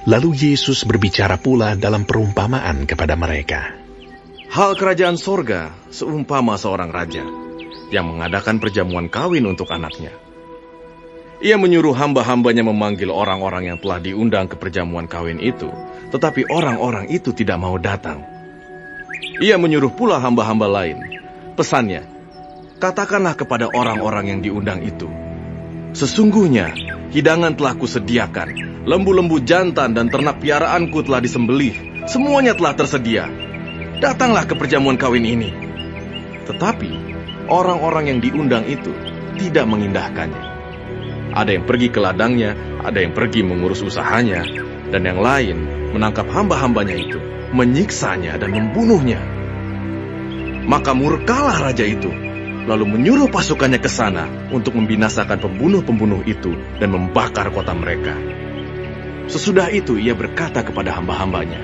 Lalu Yesus berbicara pula dalam perumpamaan kepada mereka. Hal kerajaan sorga seumpama seorang raja yang mengadakan perjamuan kawin untuk anaknya. Ia menyuruh hamba-hambanya memanggil orang-orang yang telah diundang ke perjamuan kawin itu, tetapi orang-orang itu tidak mau datang. Ia menyuruh pula hamba-hamba lain. Pesannya, katakanlah kepada orang-orang yang diundang itu, sesungguhnya hidangan telah kusediakan, lembu-lembu jantan dan ternak piaraanku telah disembelih, semuanya telah tersedia. Datanglah ke perjamuan kawin ini. Tetapi orang-orang yang diundang itu tidak mengindahkannya. Ada yang pergi ke ladangnya, ada yang pergi mengurus usahanya, dan yang lain menangkap hamba-hambanya itu, menyiksanya dan membunuhnya. Maka murkalah raja itu, lalu menyuruh pasukannya ke sana untuk membinasakan pembunuh-pembunuh itu dan membakar kota mereka. Sesudah itu ia berkata kepada hamba-hambanya,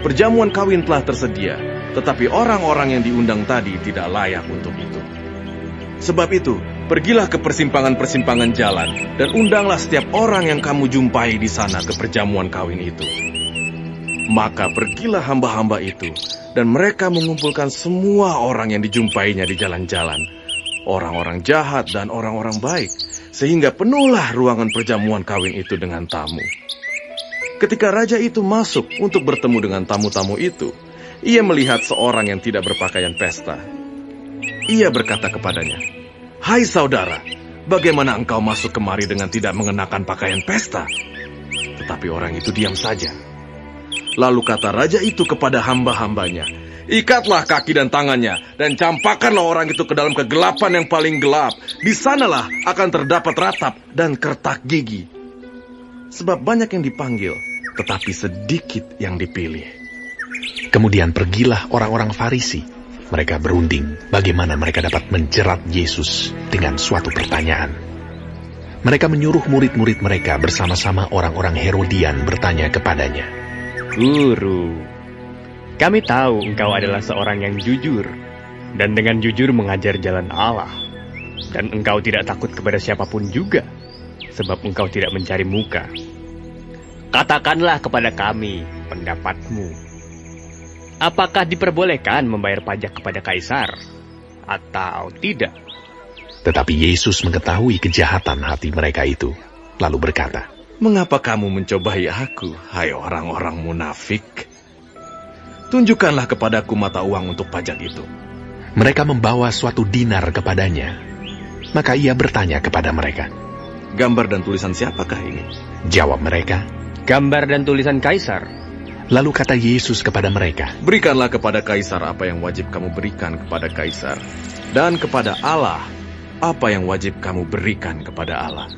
perjamuan kawin telah tersedia, tetapi orang-orang yang diundang tadi tidak layak untuk itu. Sebab itu, pergilah ke persimpangan-persimpangan jalan dan undanglah setiap orang yang kamu jumpai di sana ke perjamuan kawin itu. Maka pergilah hamba-hamba itu, dan mereka mengumpulkan semua orang yang dijumpainya di jalan-jalan, orang-orang jahat dan orang-orang baik, sehingga penuhlah ruangan perjamuan kawin itu dengan tamu. Ketika raja itu masuk untuk bertemu dengan tamu-tamu itu, ia melihat seorang yang tidak berpakaian pesta. Ia berkata kepadanya, "Hai saudara, bagaimana engkau masuk kemari dengan tidak mengenakan pakaian pesta?" Tetapi orang itu diam saja. Lalu kata raja itu kepada hamba-hambanya, "Ikatlah kaki dan tangannya, dan campakkanlah orang itu ke dalam kegelapan yang paling gelap. Di sanalah akan terdapat ratap dan kertak gigi. Sebab banyak yang dipanggil, tetapi sedikit yang dipilih." Kemudian pergilah orang-orang Farisi. Mereka berunding bagaimana mereka dapat menjerat Yesus dengan suatu pertanyaan. Mereka menyuruh murid-murid mereka bersama-sama orang-orang Herodian bertanya kepadanya, "Guru, kami tahu engkau adalah seorang yang jujur, dan dengan jujur mengajar jalan Allah. Dan engkau tidak takut kepada siapapun juga, sebab engkau tidak mencari muka. Katakanlah kepada kami pendapatmu. Apakah diperbolehkan membayar pajak kepada Kaisar, atau tidak?" Tetapi Yesus mengetahui kejahatan hati mereka itu, lalu berkata, "Mengapa kamu mencobai aku, hai orang-orang munafik? Tunjukkanlah kepadaku mata uang untuk pajak itu." Mereka membawa suatu dinar kepadanya. Maka ia bertanya kepada mereka, "Gambar dan tulisan siapakah ini?" Jawab mereka, "Gambar dan tulisan Kaisar." Lalu kata Yesus kepada mereka, "Berikanlah kepada Kaisar apa yang wajib kamu berikan kepada Kaisar, dan kepada Allah apa yang wajib kamu berikan kepada Allah."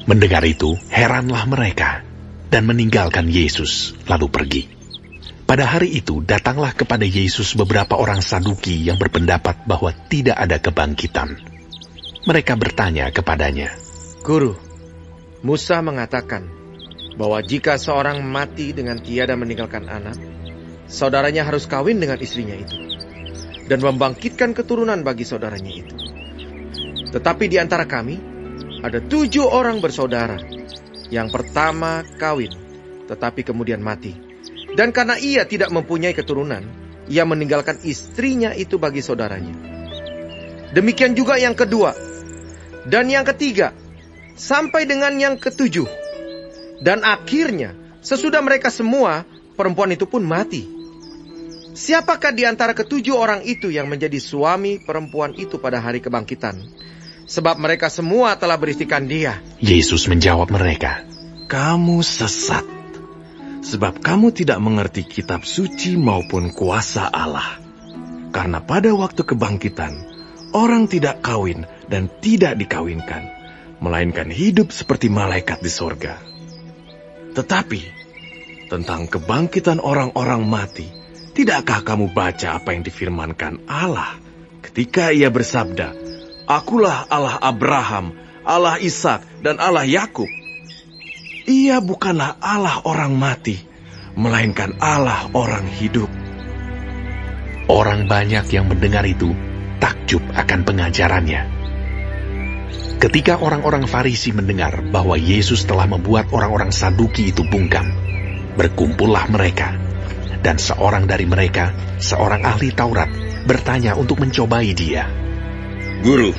Mendengar itu, heranlah mereka, dan meninggalkan Yesus, lalu pergi. Pada hari itu, datanglah kepada Yesus beberapa orang Saduki yang berpendapat bahwa tidak ada kebangkitan. Mereka bertanya kepadanya, "Guru, Musa mengatakan bahwa jika seorang mati dengan tiada meninggalkan anak, saudaranya harus kawin dengan istrinya itu, dan membangkitkan keturunan bagi saudaranya itu. Tetapi di antara kami, ada 7 orang bersaudara. Yang pertama kawin, tetapi kemudian mati. Dan karena ia tidak mempunyai keturunan, ia meninggalkan istrinya itu bagi saudaranya. Demikian juga yang kedua, dan yang ketiga, sampai dengan yang ketujuh. Dan akhirnya, sesudah mereka semua, perempuan itu pun mati. Siapakah di antara ke-7 orang itu yang menjadi suami perempuan itu pada hari kebangkitan? Sebab mereka semua telah beristikan dia." Yesus menjawab mereka, "Kamu sesat, sebab kamu tidak mengerti kitab suci maupun kuasa Allah. Karena pada waktu kebangkitan, orang tidak kawin dan tidak dikawinkan, melainkan hidup seperti malaikat di sorga. Tetapi, tentang kebangkitan orang-orang mati, tidakkah kamu baca apa yang difirmankan Allah ketika ia bersabda, 'Akulah Allah Abraham, Allah Ishak, dan Allah Yakub'? Ia bukanlah Allah orang mati, melainkan Allah orang hidup." Orang banyak yang mendengar itu takjub akan pengajarannya. Ketika orang-orang Farisi mendengar bahwa Yesus telah membuat orang-orang Saduki itu bungkam, Berkumpullah mereka, dan seorang dari mereka, seorang ahli Taurat, bertanya untuk mencobai dia. Guru,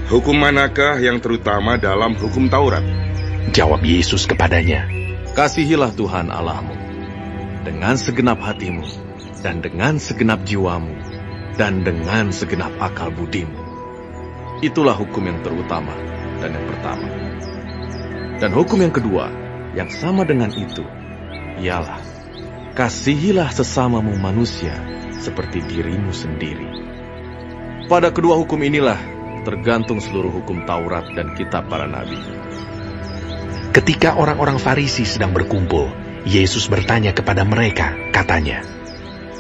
hukum manakah yang terutama dalam hukum Taurat? Jawab Yesus kepadanya, Kasihilah Tuhan Allahmu dengan segenap hatimu, dan dengan segenap jiwamu, dan dengan segenap akal budimu. Itulah hukum yang terutama dan yang pertama. Dan hukum yang kedua, yang sama dengan itu, ialah, kasihilah sesamamu manusia seperti dirimu sendiri. Pada kedua hukum inilah tergantung seluruh hukum Taurat dan kitab para nabi. Ketika orang-orang Farisi sedang berkumpul, Yesus bertanya kepada mereka, katanya,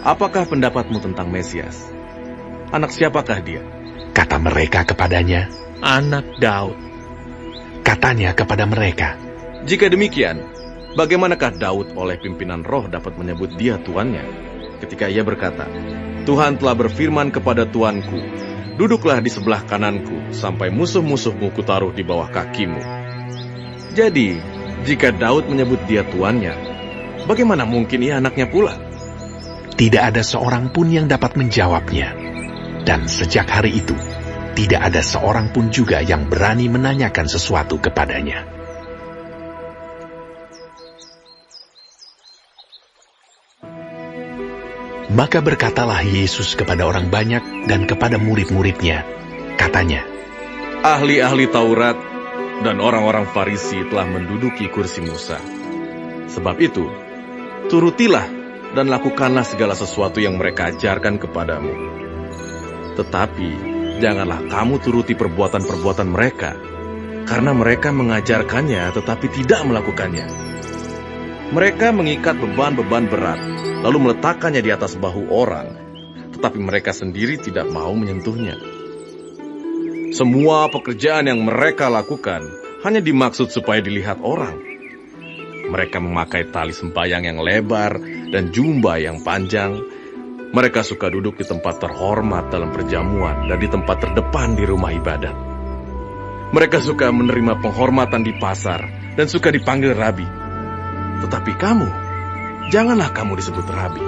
Apakah pendapatmu tentang Mesias? Anak siapakah dia? Kata mereka kepadanya, Anak Daud. katanya kepada mereka, Jika demikian, bagaimanakah Daud oleh pimpinan roh dapat menyebut dia tuannya? Ketika ia berkata, Tuhan telah berfirman kepada tuanku, duduklah di sebelah kananku, sampai musuh-musuhmu kutaruh di bawah kakimu. Jadi, jika Daud menyebut dia tuannya, bagaimana mungkin ia anaknya pula? tidak ada seorang pun yang dapat menjawabnya. Dan sejak hari itu, tidak ada seorang pun juga yang berani menanyakan sesuatu kepadanya. Maka berkatalah Yesus kepada orang banyak dan kepada murid-muridnya, katanya, Ahli-ahli Taurat dan orang-orang Farisi telah menduduki kursi Musa. Sebab itu, turutilah dan lakukanlah segala sesuatu yang mereka ajarkan kepadamu. Tetapi, janganlah kamu turuti perbuatan-perbuatan mereka, karena mereka mengajarkannya tetapi tidak melakukannya. Mereka mengikat beban-beban berat, lalu meletakkannya di atas bahu orang, tetapi mereka sendiri tidak mau menyentuhnya. Semua pekerjaan yang mereka lakukan hanya dimaksud supaya dilihat orang. Mereka memakai tali sembayang yang lebar dan jubah yang panjang. Mereka suka duduk di tempat terhormat dalam perjamuan dan di tempat terdepan di rumah ibadat. Mereka suka menerima penghormatan di pasar dan suka dipanggil rabi. Tetapi kamu, janganlah kamu disebut rabi,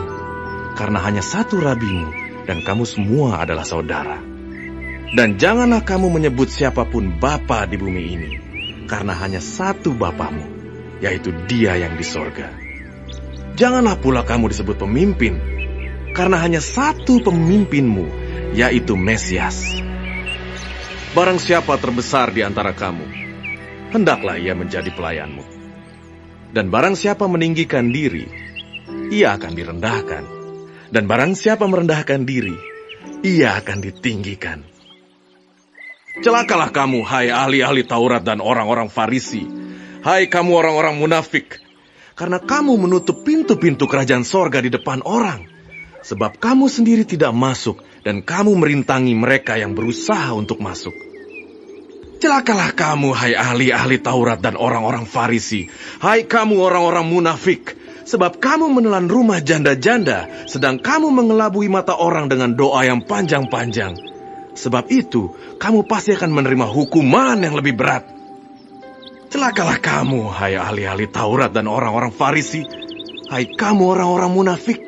karena hanya satu rabimu dan kamu semua adalah saudara. Dan janganlah kamu menyebut siapapun bapa di bumi ini, karena hanya satu bapamu, yaitu Dia yang di sorga. Janganlah pula kamu disebut pemimpin, karena hanya satu pemimpinmu, yaitu Mesias. Barang siapa terbesar di antara kamu, hendaklah ia menjadi pelayanmu. Dan barang siapa meninggikan diri, ia akan direndahkan. Dan barang siapa merendahkan diri, ia akan ditinggikan. Celakalah kamu, hai ahli-ahli Taurat dan orang-orang Farisi. Hai kamu orang-orang munafik, karena kamu menutup pintu-pintu kerajaan sorga di depan orang. Sebab kamu sendiri tidak masuk, dan kamu merintangi mereka yang berusaha untuk masuk. Celakalah kamu, hai ahli-ahli Taurat dan orang-orang Farisi. Hai kamu orang-orang munafik, sebab kamu menelan rumah janda-janda, sedang kamu mengelabui mata orang dengan doa yang panjang-panjang. Sebab itu, kamu pasti akan menerima hukuman yang lebih berat. Celakalah kamu, hai ahli-ahli Taurat dan orang-orang Farisi. Hai kamu orang-orang munafik,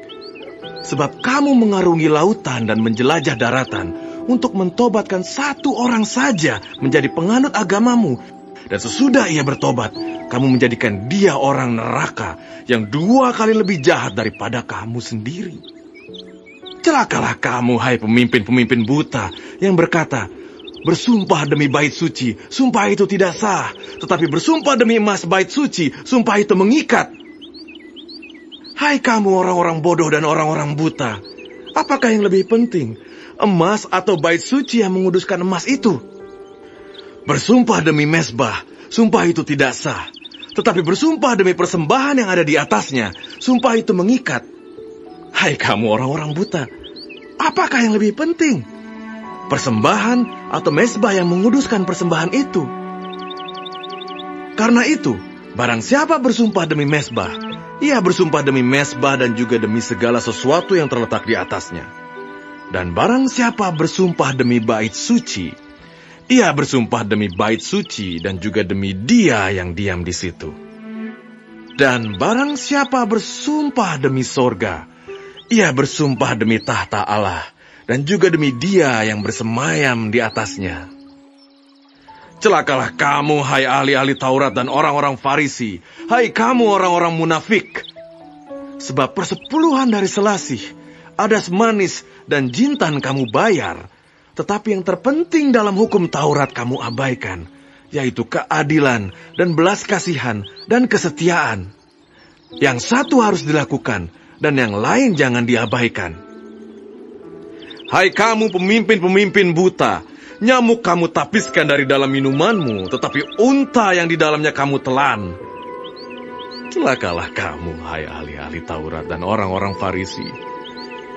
sebab kamu mengarungi lautan dan menjelajah daratan untuk mentobatkan satu orang saja menjadi penganut agamamu. Dan sesudah ia bertobat, kamu menjadikan dia orang neraka yang 2 kali lebih jahat daripada kamu sendiri. Celakalah kamu, hai pemimpin-pemimpin buta yang berkata, bersumpah demi bait suci, sumpah itu tidak sah. Tetapi bersumpah demi emas bait suci, sumpah itu mengikat. Hai kamu orang-orang bodoh dan orang-orang buta, apakah yang lebih penting, emas atau bait suci yang menguduskan emas itu? Bersumpah demi mezbah, sumpah itu tidak sah. Tetapi bersumpah demi persembahan yang ada di atasnya, sumpah itu mengikat. Hai kamu orang-orang buta, apakah yang lebih penting? Persembahan atau mezbah yang menguduskan persembahan itu? Karena itu, barang siapa bersumpah demi mezbah, ia bersumpah demi mezbah dan juga demi segala sesuatu yang terletak di atasnya. Dan barang siapa bersumpah demi bait suci, ia bersumpah demi bait suci dan juga demi Dia yang diam di situ. Dan barang siapa bersumpah demi sorga, ia bersumpah demi tahta Allah, dan juga demi Dia yang bersemayam di atasnya. Celakalah kamu, hai ahli-ahli Taurat dan orang-orang Farisi, hai kamu orang-orang munafik. Sebab persepuluhan dari selasih, adas manis, dan jintan kamu bayar, tetapi yang terpenting dalam hukum Taurat kamu abaikan, yaitu keadilan dan belas kasihan dan kesetiaan. Yang satu harus dilakukan, dan yang lain jangan diabaikan. Hai kamu pemimpin-pemimpin buta, nyamuk kamu tapiskan dari dalam minumanmu, tetapi unta yang di dalamnya kamu telan. Celakalah kamu, hai ahli-ahli Taurat dan orang-orang Farisi,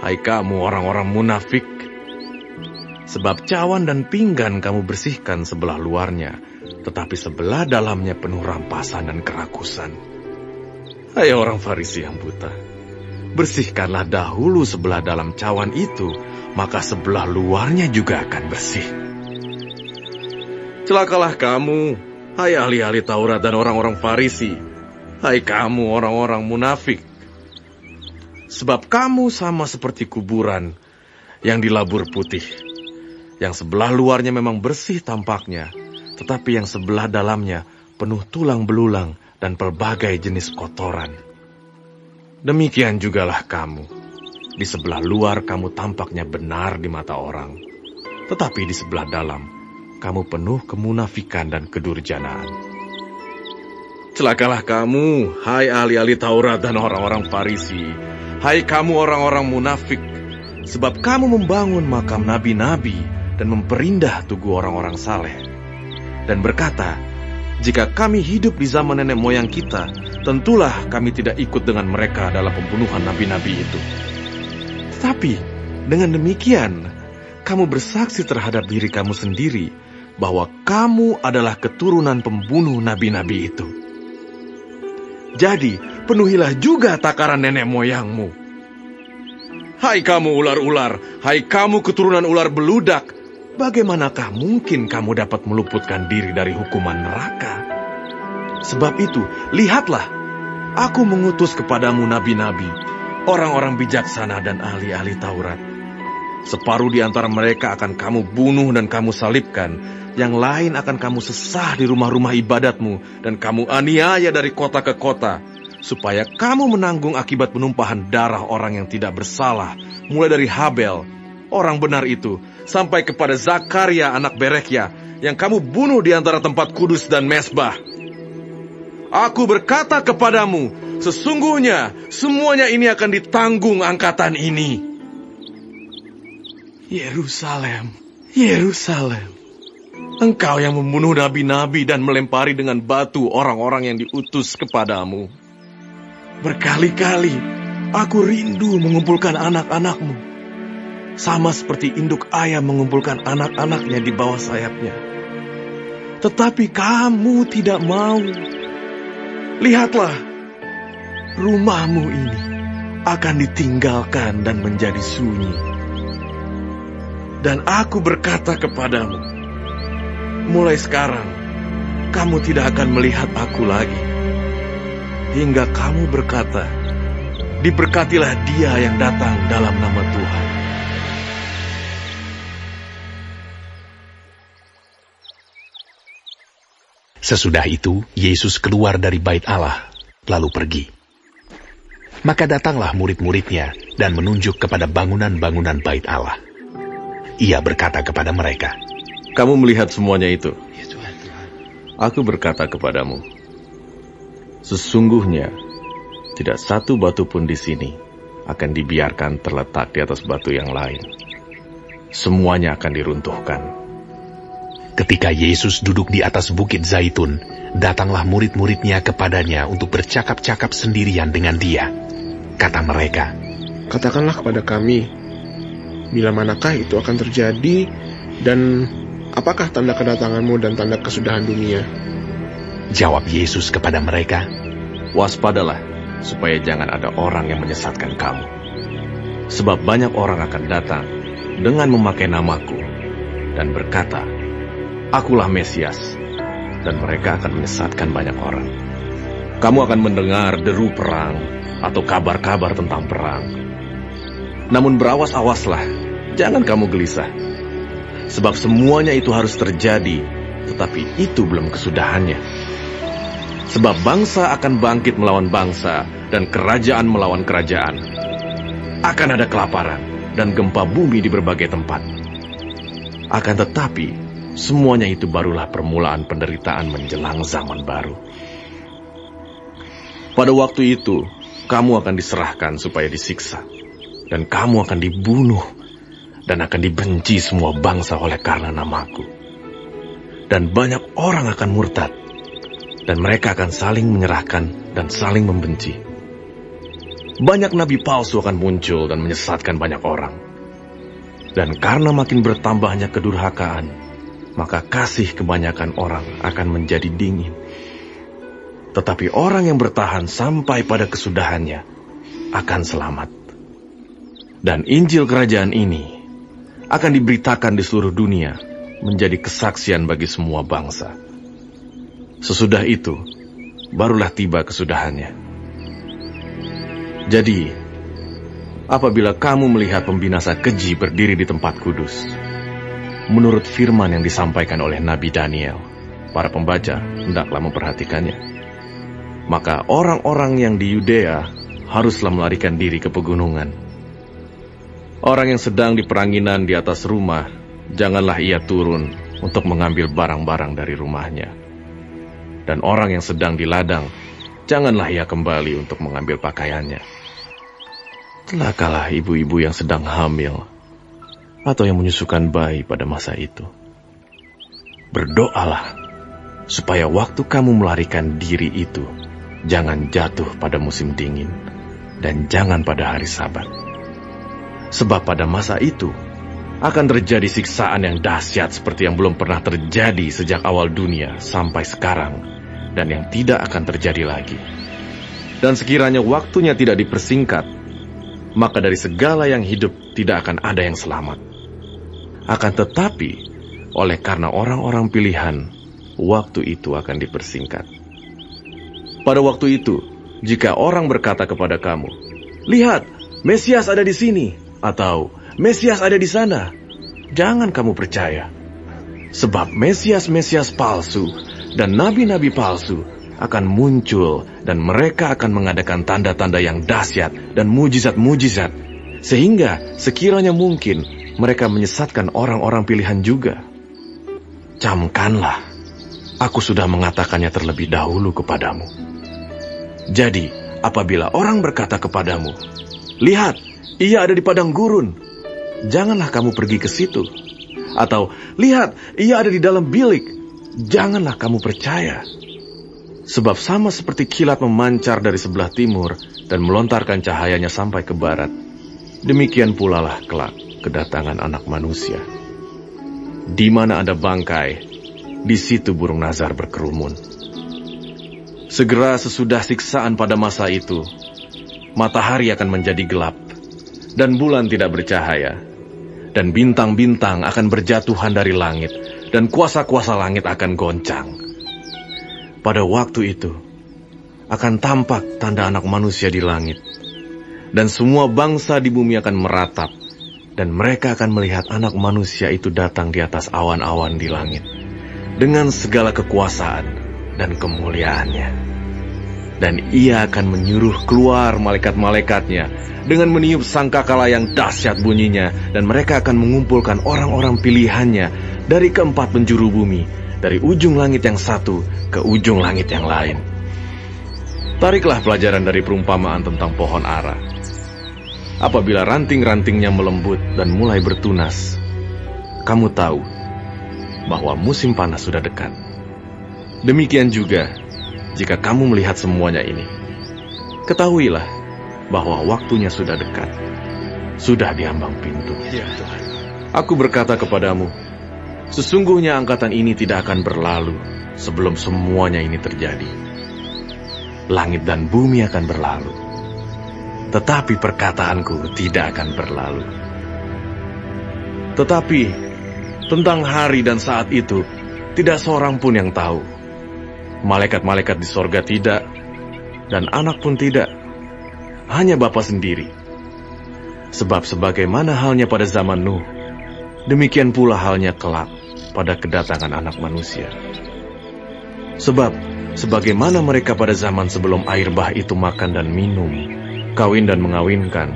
hai kamu orang-orang munafik. Sebab cawan dan pinggan kamu bersihkan sebelah luarnya, tetapi sebelah dalamnya penuh rampasan dan kerakusan. Hai orang Farisi yang buta, bersihkanlah dahulu sebelah dalam cawan itu, maka sebelah luarnya juga akan bersih. Celakalah kamu, hai ahli-ahli Taurat dan orang-orang Farisi, hai kamu orang-orang munafik. Sebab kamu sama seperti kuburan yang dilabur putih, yang sebelah luarnya memang bersih tampaknya, tetapi yang sebelah dalamnya penuh tulang belulang dan pelbagai jenis kotoran. Demikian jugalah kamu. Di sebelah luar kamu tampaknya benar di mata orang, tetapi di sebelah dalam kamu penuh kemunafikan dan kedurjanaan. Celakalah kamu, hai ahli-ahli Taurat dan orang-orang Farisi, hai kamu orang-orang munafik, sebab kamu membangun makam nabi-nabi dan memperindah tugu orang-orang saleh, dan berkata, jika kami hidup di zaman nenek moyang kita, tentulah kami tidak ikut dengan mereka dalam pembunuhan nabi-nabi itu. Tetapi dengan demikian, kamu bersaksi terhadap diri kamu sendiri bahwa kamu adalah keturunan pembunuh nabi-nabi itu. Jadi, penuhilah juga takaran nenek moyangmu. Hai kamu ular-ular, hai kamu keturunan ular beludak, bagaimanakah mungkin kamu dapat meluputkan diri dari hukuman neraka? Sebab itu, lihatlah, aku mengutus kepadamu nabi-nabi, orang-orang bijaksana dan ahli-ahli Taurat. Separuh di antara mereka akan kamu bunuh dan kamu salibkan, yang lain akan kamu sesah di rumah-rumah ibadatmu, dan kamu aniaya dari kota ke kota, supaya kamu menanggung akibat penumpahan darah orang yang tidak bersalah, mulai dari Habel, orang benar itu, sampai kepada Zakaria anak Berekya, yang kamu bunuh di antara tempat kudus dan mesbah. Aku berkata kepadamu, sesungguhnya semuanya ini akan ditanggung angkatan ini. Yerusalem, Yerusalem, engkau yang membunuh nabi-nabi dan melempari dengan batu orang-orang yang diutus kepadamu. Berkali-kali aku rindu mengumpulkan anak-anakmu, sama seperti induk ayam mengumpulkan anak-anaknya di bawah sayapnya. Tetapi kamu tidak mau. Lihatlah, rumahmu ini akan ditinggalkan dan menjadi sunyi. Dan aku berkata kepadamu, mulai sekarang kamu tidak akan melihat aku lagi, hingga kamu berkata, diberkatilah dia yang datang dalam nama Tuhan. Sesudah itu, Yesus keluar dari bait Allah, lalu pergi. Maka datanglah murid-muridnya dan menunjuk kepada bangunan-bangunan bait Allah. Ia berkata kepada mereka, kamu melihat semuanya itu? Aku berkata kepadamu, sesungguhnya tidak satu batu pun di sini akan dibiarkan terletak di atas batu yang lain. Semuanya akan diruntuhkan. Ketika Yesus duduk di atas bukit Zaitun, datanglah murid-muridnya kepadanya untuk bercakap-cakap sendirian dengan dia. Kata mereka, katakanlah kepada kami, bila manakah itu akan terjadi, dan apakah tanda kedatanganmu dan tanda kesudahan dunia? Jawab Yesus kepada mereka, waspadalah, supaya jangan ada orang yang menyesatkan kamu. Sebab banyak orang akan datang dengan memakai namaku, dan berkata, akulah Mesias, dan mereka akan menyesatkan banyak orang. kamu akan mendengar deru perang atau kabar-kabar tentang perang. Namun berawas-awaslah, jangan kamu gelisah. Sebab semuanya itu harus terjadi, tetapi itu belum kesudahannya. Sebab bangsa akan bangkit melawan bangsa, dan kerajaan melawan kerajaan. Akan ada kelaparan dan gempa bumi di berbagai tempat. Akan tetapi, semuanya itu barulah permulaan penderitaan menjelang zaman baru. Pada waktu itu, kamu akan diserahkan supaya disiksa, dan kamu akan dibunuh, dan akan dibenci semua bangsa oleh karena namaku. Dan banyak orang akan murtad, dan mereka akan saling menyerahkan dan saling membenci. Banyak nabi palsu akan muncul dan menyesatkan banyak orang. Dan karena makin bertambahnya kedurhakaan, maka kasih kebanyakan orang akan menjadi dingin. Tetapi orang yang bertahan sampai pada kesudahannya akan selamat. Dan Injil kerajaan ini akan diberitakan di seluruh dunia menjadi kesaksian bagi semua bangsa. Sesudah itu, barulah tiba kesudahannya. Jadi, apabila kamu melihat pembinasa keji berdiri di tempat kudus, menurut firman yang disampaikan oleh Nabi Daniel, para pembaca hendaklah memperhatikannya. Maka orang-orang yang di Yudea haruslah melarikan diri ke pegunungan. Orang yang sedang di peranginan di atas rumah, janganlah ia turun untuk mengambil barang-barang dari rumahnya. Dan orang yang sedang di ladang, janganlah ia kembali untuk mengambil pakaiannya. Celakalah ibu-ibu yang sedang hamil atau yang menyusukan bayi pada masa itu. Berdoalah supaya waktu kamu melarikan diri itu jangan jatuh pada musim dingin dan jangan pada hari Sabat. Sebab pada masa itu akan terjadi siksaan yang dahsyat seperti yang belum pernah terjadi sejak awal dunia sampai sekarang, dan yang tidak akan terjadi lagi. Dan sekiranya waktunya tidak dipersingkat, maka dari segala yang hidup tidak akan ada yang selamat. Akan tetapi, oleh karena orang-orang pilihan, waktu itu akan dipersingkat. Pada waktu itu, jika orang berkata kepada kamu, "Lihat, Mesias ada di sini," atau "Mesias ada di sana," jangan kamu percaya. Sebab Mesias-Mesias palsu dan nabi-nabi palsu akan muncul, dan mereka akan mengadakan tanda-tanda yang dahsyat dan mujizat-mujizat, sehingga sekiranya mungkin mereka menyesatkan orang-orang pilihan juga. Camkanlah, aku sudah mengatakannya terlebih dahulu kepadamu. Jadi, apabila orang berkata kepadamu, "Lihat, ia ada di padang gurun," janganlah kamu pergi ke situ. Atau, "Lihat, ia ada di dalam bilik," janganlah kamu percaya. Sebab sama seperti kilat memancar dari sebelah timur dan melontarkan cahayanya sampai ke barat, demikian pula lah kelak kedatangan Anak Manusia. Di mana ada bangkai, di situ burung nazar berkerumun. Segera sesudah siksaan pada masa itu, matahari akan menjadi gelap, dan bulan tidak bercahaya, dan bintang-bintang akan berjatuhan dari langit, dan kuasa-kuasa langit akan goncang. Pada waktu itu, akan tampak tanda Anak Manusia di langit, dan semua bangsa di bumi akan meratap, dan mereka akan melihat Anak Manusia itu datang di atas awan-awan di langit, dengan segala kekuasaan dan kemuliaannya. Dan ia akan menyuruh keluar malaikat-malaikatnya, dengan meniup sangkakala yang dahsyat bunyinya, dan mereka akan mengumpulkan orang-orang pilihannya dari keempat penjuru bumi, dari ujung langit yang satu ke ujung langit yang lain. Tariklah pelajaran dari perumpamaan tentang pohon ara. Apabila ranting-rantingnya melembut dan mulai bertunas, kamu tahu bahwa musim panas sudah dekat. Demikian juga, jika kamu melihat semuanya ini, ketahuilah bahwa waktunya sudah dekat, sudah di ambang pintu. Ya, Tuhan. Aku berkata kepadamu, sesungguhnya angkatan ini tidak akan berlalu sebelum semuanya ini terjadi. Langit dan bumi akan berlalu, tetapi perkataanku tidak akan berlalu. Tetapi tentang hari dan saat itu, tidak seorang pun yang tahu. Malaikat-malaikat di sorga tidak, dan anak pun tidak. Hanya Bapa sendiri. Sebab sebagaimana halnya pada zaman Nuh, demikian pula halnya kelak pada kedatangan Anak Manusia. Sebab sebagaimana mereka pada zaman sebelum air bah itu makan dan minum, kawin dan mengawinkan,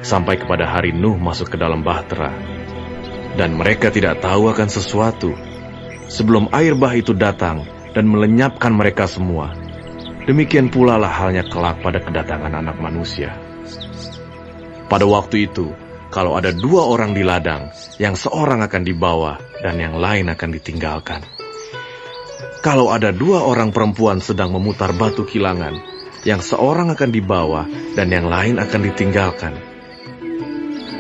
sampai kepada hari Nuh masuk ke dalam bahtera, dan mereka tidak tahu akan sesuatu, sebelum air bah itu datang dan melenyapkan mereka semua, demikian pula lah halnya kelak pada kedatangan Anak Manusia. Pada waktu itu, kalau ada 2 orang di ladang, yang seorang akan dibawa dan yang lain akan ditinggalkan. Kalau ada 2 orang perempuan sedang memutar batu kilangan, yang seorang akan dibawa dan yang lain akan ditinggalkan.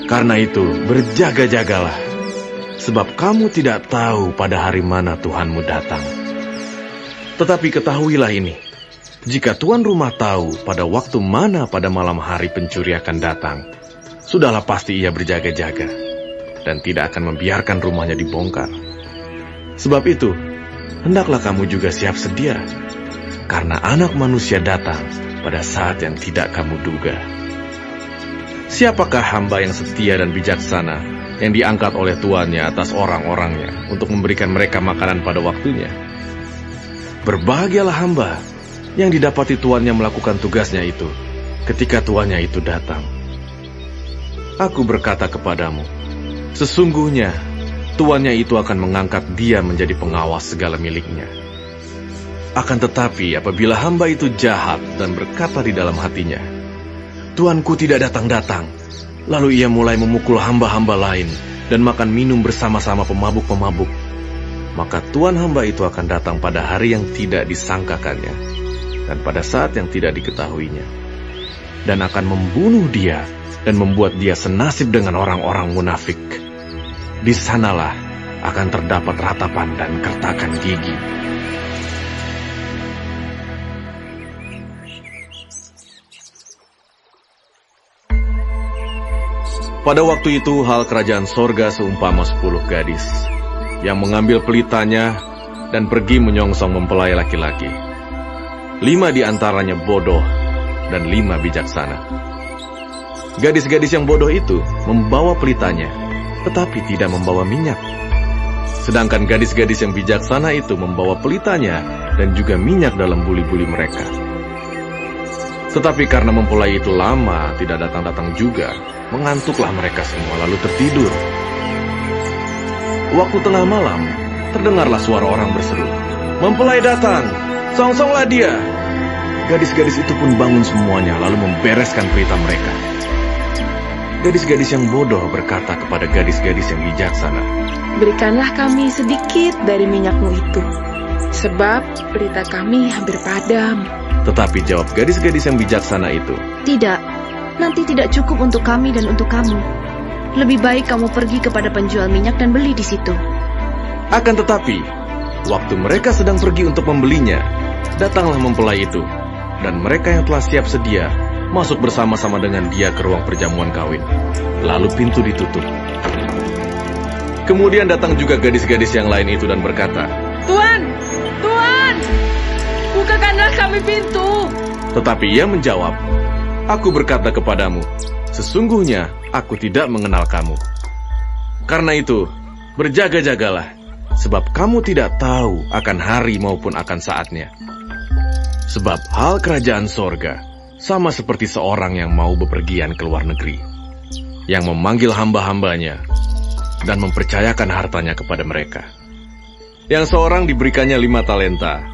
Karena itu, berjaga-jagalah, sebab kamu tidak tahu pada hari mana Tuhanmu datang. Tetapi ketahuilah ini, jika tuan rumah tahu pada waktu mana pada malam hari pencuri akan datang, sudahlah pasti ia berjaga-jaga dan tidak akan membiarkan rumahnya dibongkar. Sebab itu, hendaklah kamu juga siap sedia, karena Anak Manusia datang pada saat yang tidak kamu duga. Siapakah hamba yang setia dan bijaksana yang diangkat oleh tuannya atas orang-orangnya untuk memberikan mereka makanan pada waktunya? Berbahagialah hamba yang didapati tuannya melakukan tugasnya itu ketika tuannya itu datang. Aku berkata kepadamu, sesungguhnya tuannya itu akan mengangkat dia menjadi pengawas segala miliknya. Akan tetapi apabila hamba itu jahat dan berkata di dalam hatinya, Tuanku tidak datang-datang, lalu ia mulai memukul hamba-hamba lain dan makan minum bersama-sama pemabuk-pemabuk, maka tuan hamba itu akan datang pada hari yang tidak disangkakannya dan pada saat yang tidak diketahuinya, dan akan membunuh dia dan membuat dia senasib dengan orang-orang munafik. Di sanalah akan terdapat ratapan dan kertakan gigi. Pada waktu itu hal kerajaan sorga seumpama 10 gadis yang mengambil pelitanya dan pergi menyongsong mempelai laki-laki. 5 di antaranya bodoh dan 5 bijaksana. Gadis-gadis yang bodoh itu membawa pelitanya, tetapi tidak membawa minyak. Sedangkan gadis-gadis yang bijaksana itu membawa pelitanya dan juga minyak dalam buli-buli mereka. Tetapi karena mempelai itu lama tidak datang-datang juga, mengantuklah mereka semua lalu tertidur. Waktu tengah malam, terdengarlah suara orang berseru, "Mempelai datang, songsonglah dia." Gadis-gadis itu pun bangun semuanya lalu membereskan pelita mereka. Gadis-gadis yang bodoh berkata kepada gadis-gadis yang bijaksana, "Berikanlah kami sedikit dari minyakmu itu, sebab pelita kami hampir padam." Tetapi jawab gadis-gadis yang bijaksana itu, "Tidak, nanti tidak cukup untuk kami dan untuk kamu. Lebih baik kamu pergi kepada penjual minyak dan beli di situ." Akan tetapi, waktu mereka sedang pergi untuk membelinya, datanglah mempelai itu, dan mereka yang telah siap sedia masuk bersama-sama dengan dia ke ruang perjamuan kawin. Lalu pintu ditutup. Kemudian datang juga gadis-gadis yang lain itu dan berkata, "Tuan, Tuan, bukakanlah kami pintu." Tetapi ia menjawab, "Aku berkata kepadamu, sesungguhnya aku tidak mengenal kamu. Karena itu, berjaga-jagalah, sebab kamu tidak tahu akan hari maupun akan saatnya. Sebab hal kerajaan sorga sama seperti seorang yang mau bepergian ke luar negeri, yang memanggil hamba-hambanya dan mempercayakan hartanya kepada mereka. Yang seorang diberikannya 5 talenta,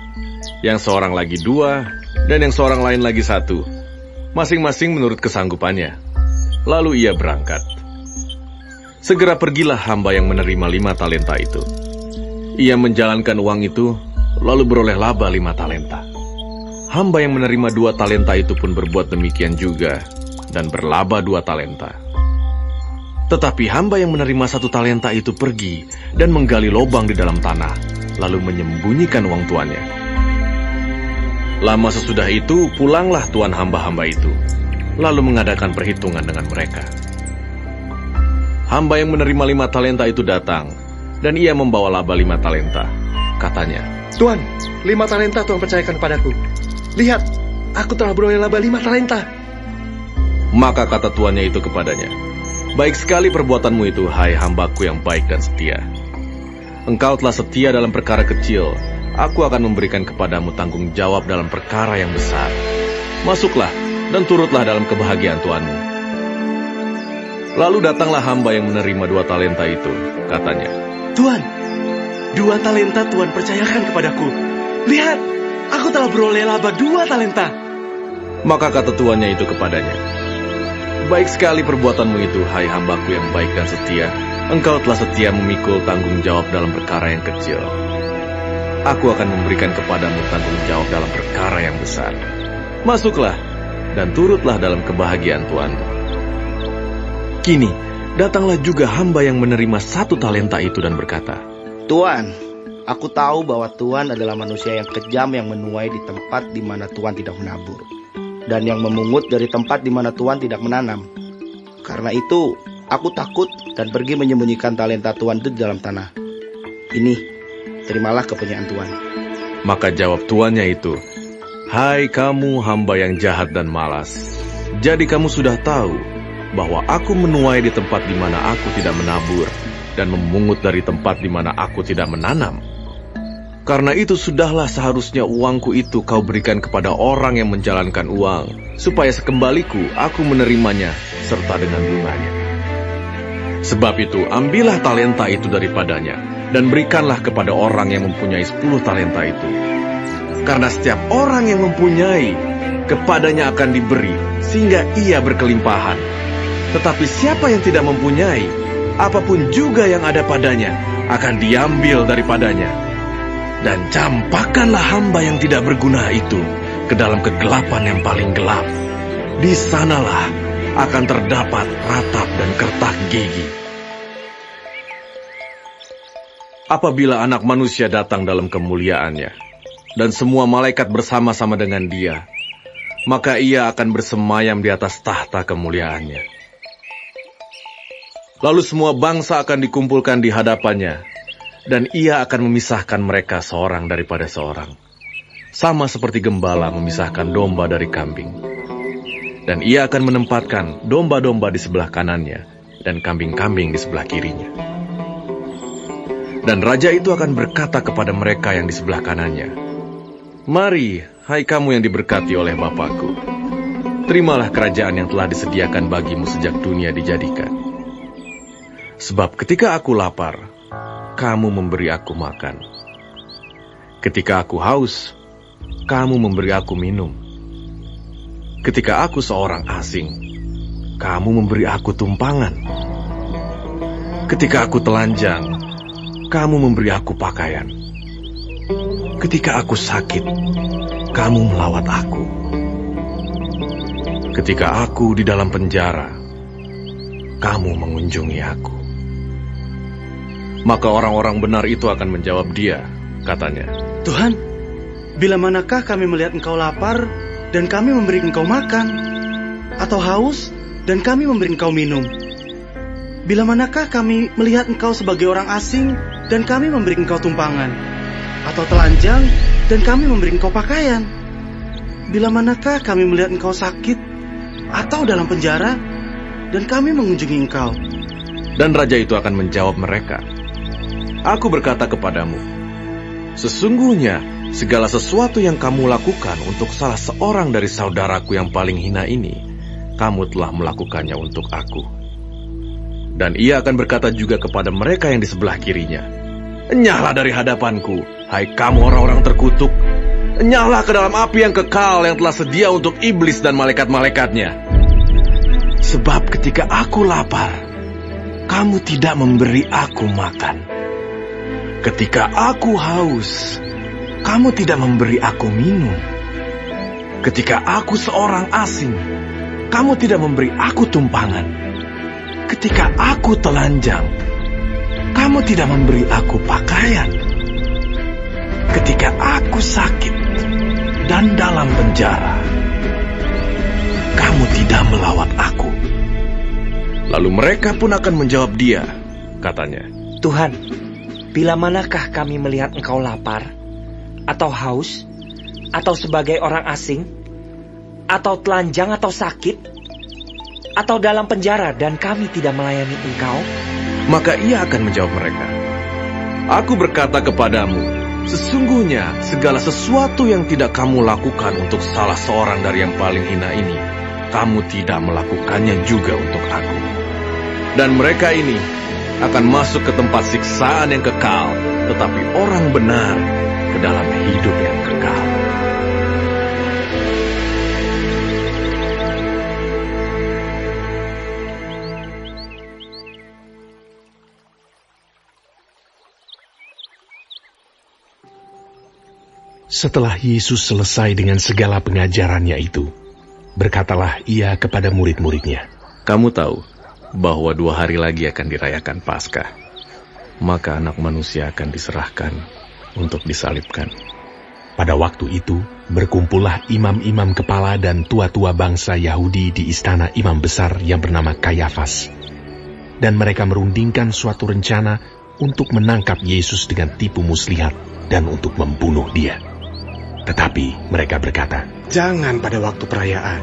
yang seorang lagi 2, dan yang seorang lain lagi 1, masing-masing menurut kesanggupannya. Lalu ia berangkat. Segera pergilah hamba yang menerima 5 talenta itu. Ia menjalankan uang itu, lalu beroleh laba 5 talenta. Hamba yang menerima 2 talenta itu pun berbuat demikian juga, dan berlaba 2 talenta. Tetapi hamba yang menerima 1 talenta itu pergi dan menggali lubang di dalam tanah, lalu menyembunyikan uang tuannya. Lama sesudah itu, pulanglah tuan hamba-hamba itu, lalu mengadakan perhitungan dengan mereka. Hamba yang menerima 5 talenta itu datang, dan ia membawa laba 5 talenta. Katanya, "Tuan, 5 talenta Tuhan percayakan padaku. Lihat, aku telah beroleh laba 5 talenta. Maka kata tuannya itu kepadanya, baik sekali perbuatanmu itu, hai hambaku yang baik dan setia. Engkau telah setia dalam perkara kecil, aku akan memberikan kepadamu tanggung jawab dalam perkara yang besar. Masuklah dan turutlah dalam kebahagiaan tuanmu. Lalu datanglah hamba yang menerima 2 talenta itu, katanya, Tuan, 2 talenta Tuan percayakan kepadaku. Lihat, aku telah beroleh laba 2 talenta. Maka kata tuannya itu kepadanya, baik sekali perbuatanmu itu, hai hambaku yang baik dan setia. Engkau telah setia memikul tanggung jawab dalam perkara yang kecil. Aku akan memberikan kepadamu tanggung jawab dalam perkara yang besar. Masuklah dan turutlah dalam kebahagiaan tuanmu. Kini, datanglah juga hamba yang menerima 1 talenta itu dan berkata, Tuan, aku tahu bahwa Tuan adalah manusia yang kejam yang menuai di tempat di mana Tuan tidak menabur, dan yang memungut dari tempat di mana Tuan tidak menanam. Karena itu, aku takut dan pergi menyembunyikan talenta Tuan itu di dalam tanah. Ini, terimalah kepunyaan Tuan. Maka jawab tuannya itu, hai kamu hamba yang jahat dan malas. Jadi kamu sudah tahu bahwa aku menuai di tempat di mana aku tidak menabur, dan memungut dari tempat di mana aku tidak menanam. Karena itu sudahlah seharusnya uangku itu kau berikan kepada orang yang menjalankan uang, supaya sekembaliku aku menerimanya serta dengan bunganya. Sebab itu ambillah talenta itu daripadanya, dan berikanlah kepada orang yang mempunyai 10 talenta itu. Karena setiap orang yang mempunyai, kepadanya akan diberi, sehingga ia berkelimpahan. Tetapi siapa yang tidak mempunyai, apapun juga yang ada padanya akan diambil daripadanya. Dan campakkanlah hamba yang tidak berguna itu ke dalam kegelapan yang paling gelap. Di sanalah akan terdapat ratap dan kertak gigi. Apabila Anak Manusia datang dalam kemuliaannya, dan semua malaikat bersama-sama dengan dia, maka ia akan bersemayam di atas tahta kemuliaannya. Lalu semua bangsa akan dikumpulkan di hadapannya, dan ia akan memisahkan mereka seorang daripada seorang, sama seperti gembala memisahkan domba dari kambing. Dan ia akan menempatkan domba-domba di sebelah kanannya, dan kambing-kambing di sebelah kirinya. Dan raja itu akan berkata kepada mereka yang di sebelah kanannya, mari, hai kamu yang diberkati oleh Bapakku, terimalah kerajaan yang telah disediakan bagimu sejak dunia dijadikan. Sebab ketika aku lapar, kamu memberi aku makan. Ketika aku haus, kamu memberi aku minum. Ketika aku seorang asing, kamu memberi aku tumpangan. Ketika aku telanjang, kamu memberi aku pakaian. Ketika aku sakit, kamu melawat aku. Ketika aku di dalam penjara, kamu mengunjungi aku. Maka orang-orang benar itu akan menjawab dia, katanya, Tuhan, bila manakah kami melihat Engkau lapar, dan kami memberi Engkau makan, atau haus, dan kami memberi Engkau minum? Bila manakah kami melihat Engkau sebagai orang asing, dan kami memberi Engkau tumpangan, atau telanjang, dan kami memberi Engkau pakaian? Bila manakah kami melihat Engkau sakit, atau dalam penjara, dan kami mengunjungi Engkau? Dan raja itu akan menjawab mereka, aku berkata kepadamu, sesungguhnya segala sesuatu yang kamu lakukan untuk salah seorang dari saudaraku yang paling hina ini, kamu telah melakukannya untuk aku. Dan ia akan berkata juga kepada mereka yang di sebelah kirinya, enyahlah dari hadapanku, hai kamu orang-orang terkutuk, enyahlah ke dalam api yang kekal yang telah sedia untuk iblis dan malaikat-malaikatnya. Sebab ketika aku lapar, kamu tidak memberi aku makan. Ketika aku haus, kamu tidak memberi aku minum. Ketika aku seorang asing, kamu tidak memberi aku tumpangan. Ketika aku telanjang, kamu tidak memberi aku pakaian. Ketika aku sakit dan dalam penjara, kamu tidak melawat aku. Lalu mereka pun akan menjawab dia, katanya, Tuhan, bila manakah kami melihat Engkau lapar, atau haus, atau sebagai orang asing, atau telanjang atau sakit, atau dalam penjara dan kami tidak melayani engkau? Maka ia akan menjawab mereka, Aku berkata kepadamu, sesungguhnya segala sesuatu yang tidak kamu lakukan untuk salah seorang dari yang paling hina ini, kamu tidak melakukannya juga untuk aku. Dan mereka ini akan masuk ke tempat siksaan yang kekal, tetapi orang benar ke dalam hidup yang kekal. Setelah Yesus selesai dengan segala pengajarannya itu, berkatalah ia kepada murid-muridnya, Kamu tahu bahwa 2 hari lagi akan dirayakan Paskah. Maka anak manusia akan diserahkan untuk disalibkan. Pada waktu itu, berkumpullah imam-imam kepala dan tua-tua bangsa Yahudi di istana imam besar yang bernama Kayafas. Dan mereka merundingkan suatu rencana untuk menangkap Yesus dengan tipu muslihat dan untuk membunuh dia. Tetapi mereka berkata, Jangan pada waktu perayaan,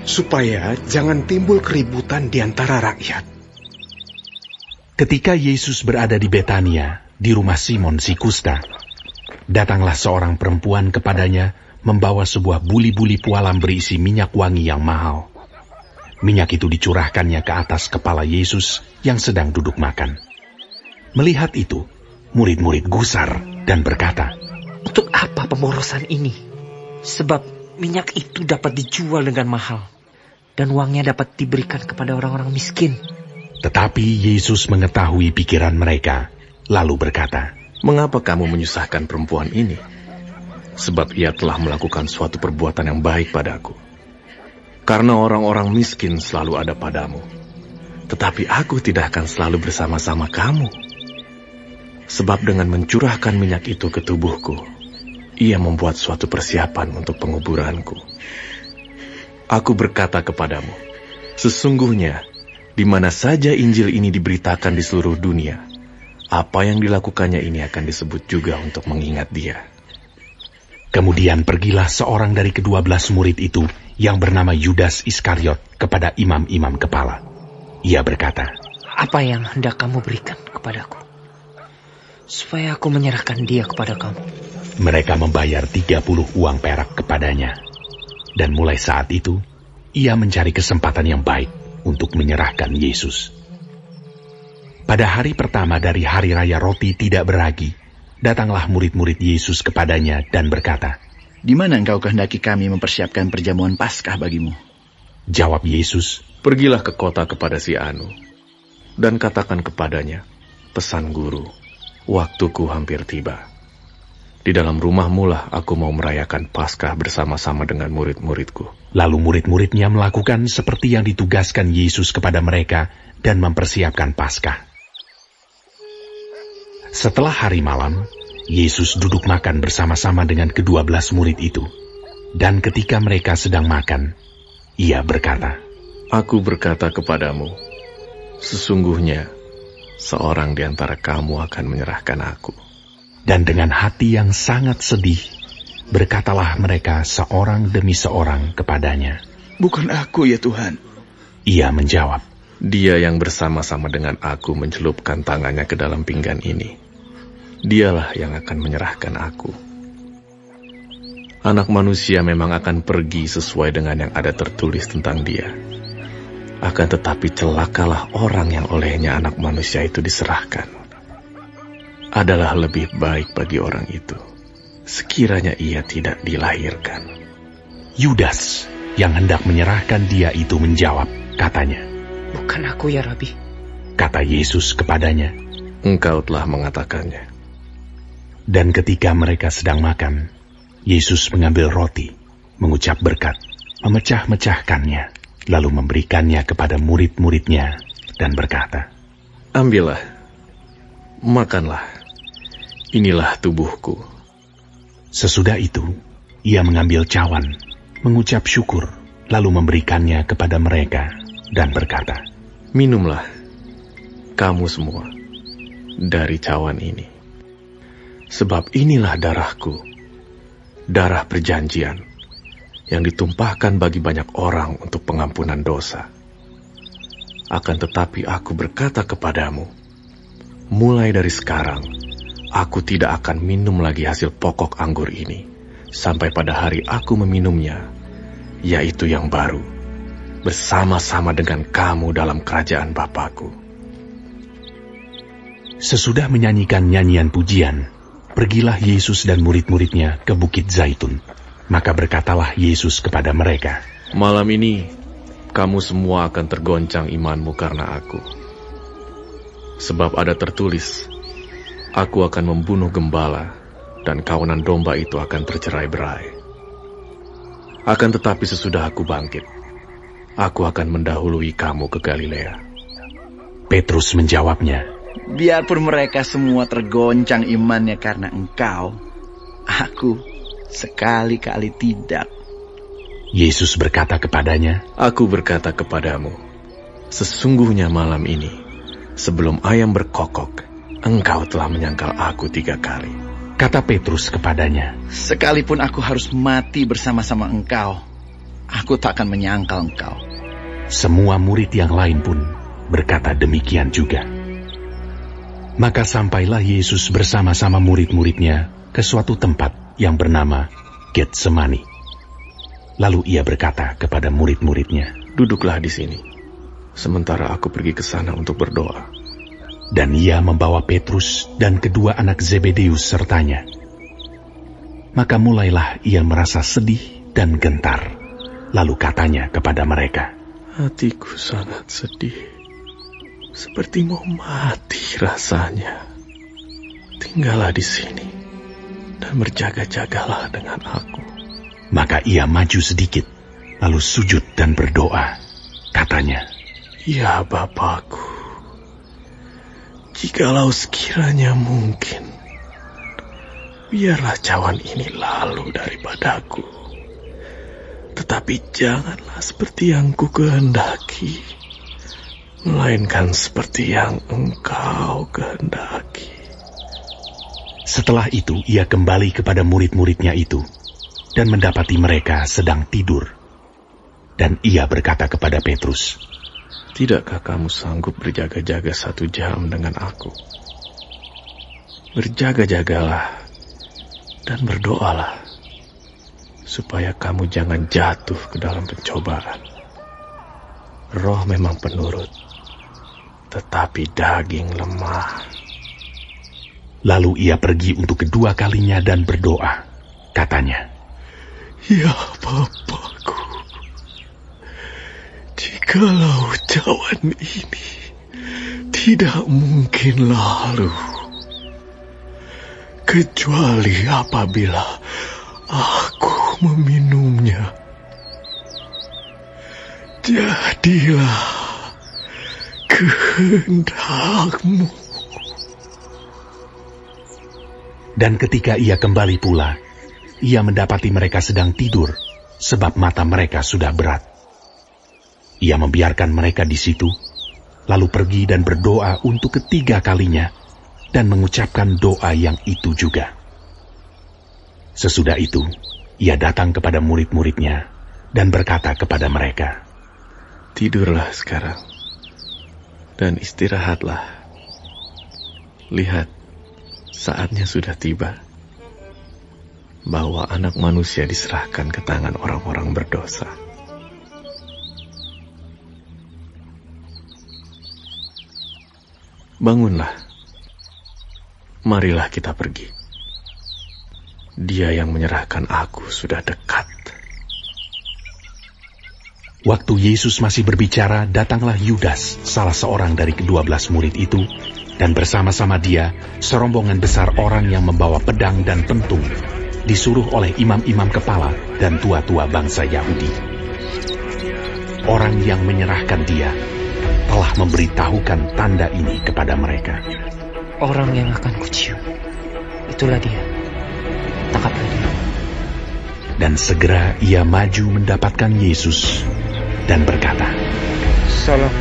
supaya jangan timbul keributan di antara rakyat. Ketika Yesus berada di Betania, di rumah Simon si kusta, datanglah seorang perempuan kepadanya membawa sebuah buli-buli pualam berisi minyak wangi yang mahal. Minyak itu dicurahkannya ke atas kepala Yesus yang sedang duduk makan. Melihat itu, murid-murid gusar dan berkata, Untuk apa pemborosan ini? Sebab minyak itu dapat dijual dengan mahal, dan uangnya dapat diberikan kepada orang-orang miskin. Tetapi Yesus mengetahui pikiran mereka, lalu berkata, Mengapa kamu menyusahkan perempuan ini? Sebab ia telah melakukan suatu perbuatan yang baik padaku. Karena orang-orang miskin selalu ada padamu, tetapi aku tidak akan selalu bersama-sama kamu. Sebab dengan mencurahkan minyak itu ke tubuhku, ia membuat suatu persiapan untuk penguburanku. Aku berkata kepadamu, sesungguhnya, di mana saja Injil ini diberitakan di seluruh dunia, apa yang dilakukannya ini akan disebut juga untuk mengingat dia. Kemudian pergilah seorang dari ke-12 murid itu yang bernama Yudas Iskariot kepada imam-imam kepala. Ia berkata, Apa yang hendak kamu berikan kepadaku, supaya aku menyerahkan dia kepada kamu? Mereka membayar 30 uang perak kepadanya. Dan mulai saat itu, ia mencari kesempatan yang baik untuk menyerahkan Yesus. Pada hari pertama dari hari raya roti tidak beragi, datanglah murid-murid Yesus kepadanya dan berkata, Di mana engkau kehendaki kami mempersiapkan perjamuan Paskah bagimu? Jawab Yesus, Pergilah ke kota kepada si Anu, dan katakan kepadanya, Pesan guru, waktuku hampir tiba. Di dalam rumahmu lah aku mau merayakan Paskah bersama-sama dengan murid-muridku. Lalu murid-muridnya melakukan seperti yang ditugaskan Yesus kepada mereka dan mempersiapkan Paskah. Setelah hari malam, Yesus duduk makan bersama-sama dengan ke-12 murid itu. Dan ketika mereka sedang makan, ia berkata, Aku berkata kepadamu, sesungguhnya seorang di antara kamu akan menyerahkan aku. Dan dengan hati yang sangat sedih, berkatalah mereka seorang demi seorang kepadanya, Bukan aku ya Tuhan. Ia menjawab, Dia yang bersama-sama dengan aku mencelupkan tangannya ke dalam pinggan ini, dialah yang akan menyerahkan aku. Anak manusia memang akan pergi sesuai dengan yang ada tertulis tentang dia. Akan tetapi celakalah orang yang olehnya anak manusia itu diserahkan. Adalah lebih baik bagi orang itu sekiranya ia tidak dilahirkan. Yudas yang hendak menyerahkan dia itu menjawab, katanya, Bukan aku ya Rabi. Kata Yesus kepadanya, Engkau telah mengatakannya. Dan ketika mereka sedang makan, Yesus mengambil roti, mengucap berkat, memecah-mecahkannya, lalu memberikannya kepada murid-muridnya dan berkata, Ambillah, makanlah. Inilah tubuhku. Sesudah itu, ia mengambil cawan, mengucap syukur, lalu memberikannya kepada mereka, dan berkata, Minumlah, kamu semua, dari cawan ini. Sebab inilah darahku, darah perjanjian, yang ditumpahkan bagi banyak orang untuk pengampunan dosa. Akan tetapi aku berkata kepadamu, mulai dari sekarang, aku tidak akan minum lagi hasil pokok anggur ini, sampai pada hari aku meminumnya, yaitu yang baru, bersama-sama dengan kamu dalam kerajaan Bapa-Ku. Sesudah menyanyikan nyanyian pujian, pergilah Yesus dan murid-muridnya ke Bukit Zaitun. Maka berkatalah Yesus kepada mereka, malam ini kamu semua akan tergoncang imanmu karena aku. Sebab ada tertulis, aku akan membunuh gembala, dan kawanan domba itu akan tercerai-berai. Akan tetapi sesudah aku bangkit, aku akan mendahului kamu ke Galilea. Petrus menjawabnya, biarpun mereka semua tergoncang imannya karena engkau, aku sekali-kali tidak. Yesus berkata kepadanya, aku berkata kepadamu, sesungguhnya malam ini, sebelum ayam berkokok, engkau telah menyangkal aku 3 kali. Kata Petrus kepadanya, sekalipun aku harus mati bersama-sama engkau, aku tak akan menyangkal engkau. Semua murid yang lain pun berkata demikian juga. Maka sampailah Yesus bersama-sama murid-muridnya ke suatu tempat yang bernama Getsemani. Lalu ia berkata kepada murid-muridnya, duduklah di sini, sementara aku pergi ke sana untuk berdoa. Dan ia membawa Petrus dan kedua anak Zebedeus sertanya. Maka mulailah ia merasa sedih dan gentar. Lalu katanya kepada mereka, hatiku sangat sedih, seperti mau mati rasanya. Tinggallah di sini dan berjaga-jagalah dengan aku. Maka ia maju sedikit, lalu sujud dan berdoa. Katanya, ya Bapa-Ku, jikalau sekiranya mungkin, biarlah cawan ini lalu daripadaku. Tetapi janganlah seperti yang ku kehendaki, melainkan seperti yang engkau kehendaki. Setelah itu ia kembali kepada murid-muridnya itu, dan mendapati mereka sedang tidur. Dan ia berkata kepada Petrus, tidakkah kamu sanggup berjaga-jaga 1 jam dengan aku? Berjaga-jagalah dan berdoalah, supaya kamu jangan jatuh ke dalam pencobaan. Roh memang penurut, tetapi daging lemah. Lalu ia pergi untuk kedua kalinya dan berdoa. Katanya, ya Bapa-Ku, jikalau cawan ini tidak mungkin lalu, kecuali apabila aku meminumnya, jadilah kehendak-Mu. Dan ketika ia kembali pula, ia mendapati mereka sedang tidur, sebab mata mereka sudah berat. Ia membiarkan mereka di situ, lalu pergi dan berdoa untuk ketiga kalinya, dan mengucapkan doa yang itu juga. Sesudah itu, ia datang kepada murid-muridnya, dan berkata kepada mereka, tidurlah sekarang, dan istirahatlah. Lihat, saatnya sudah tiba, bahwa Anak Manusia diserahkan ke tangan orang-orang berdosa. Bangunlah, marilah kita pergi. Dia yang menyerahkan aku sudah dekat. Waktu Yesus masih berbicara, datanglah Yudas, salah seorang dari ke-12 murid itu, dan bersama-sama dia, serombongan besar orang yang membawa pedang dan pentung, disuruh oleh imam-imam kepala dan tua-tua bangsa Yahudi. Orang yang menyerahkan dia telah memberitahukan tanda ini kepada mereka. Orang yang akan kucium, itulah dia. Tangkaplah dia. Dan segera ia maju mendapatkan Yesus dan berkata, Salam.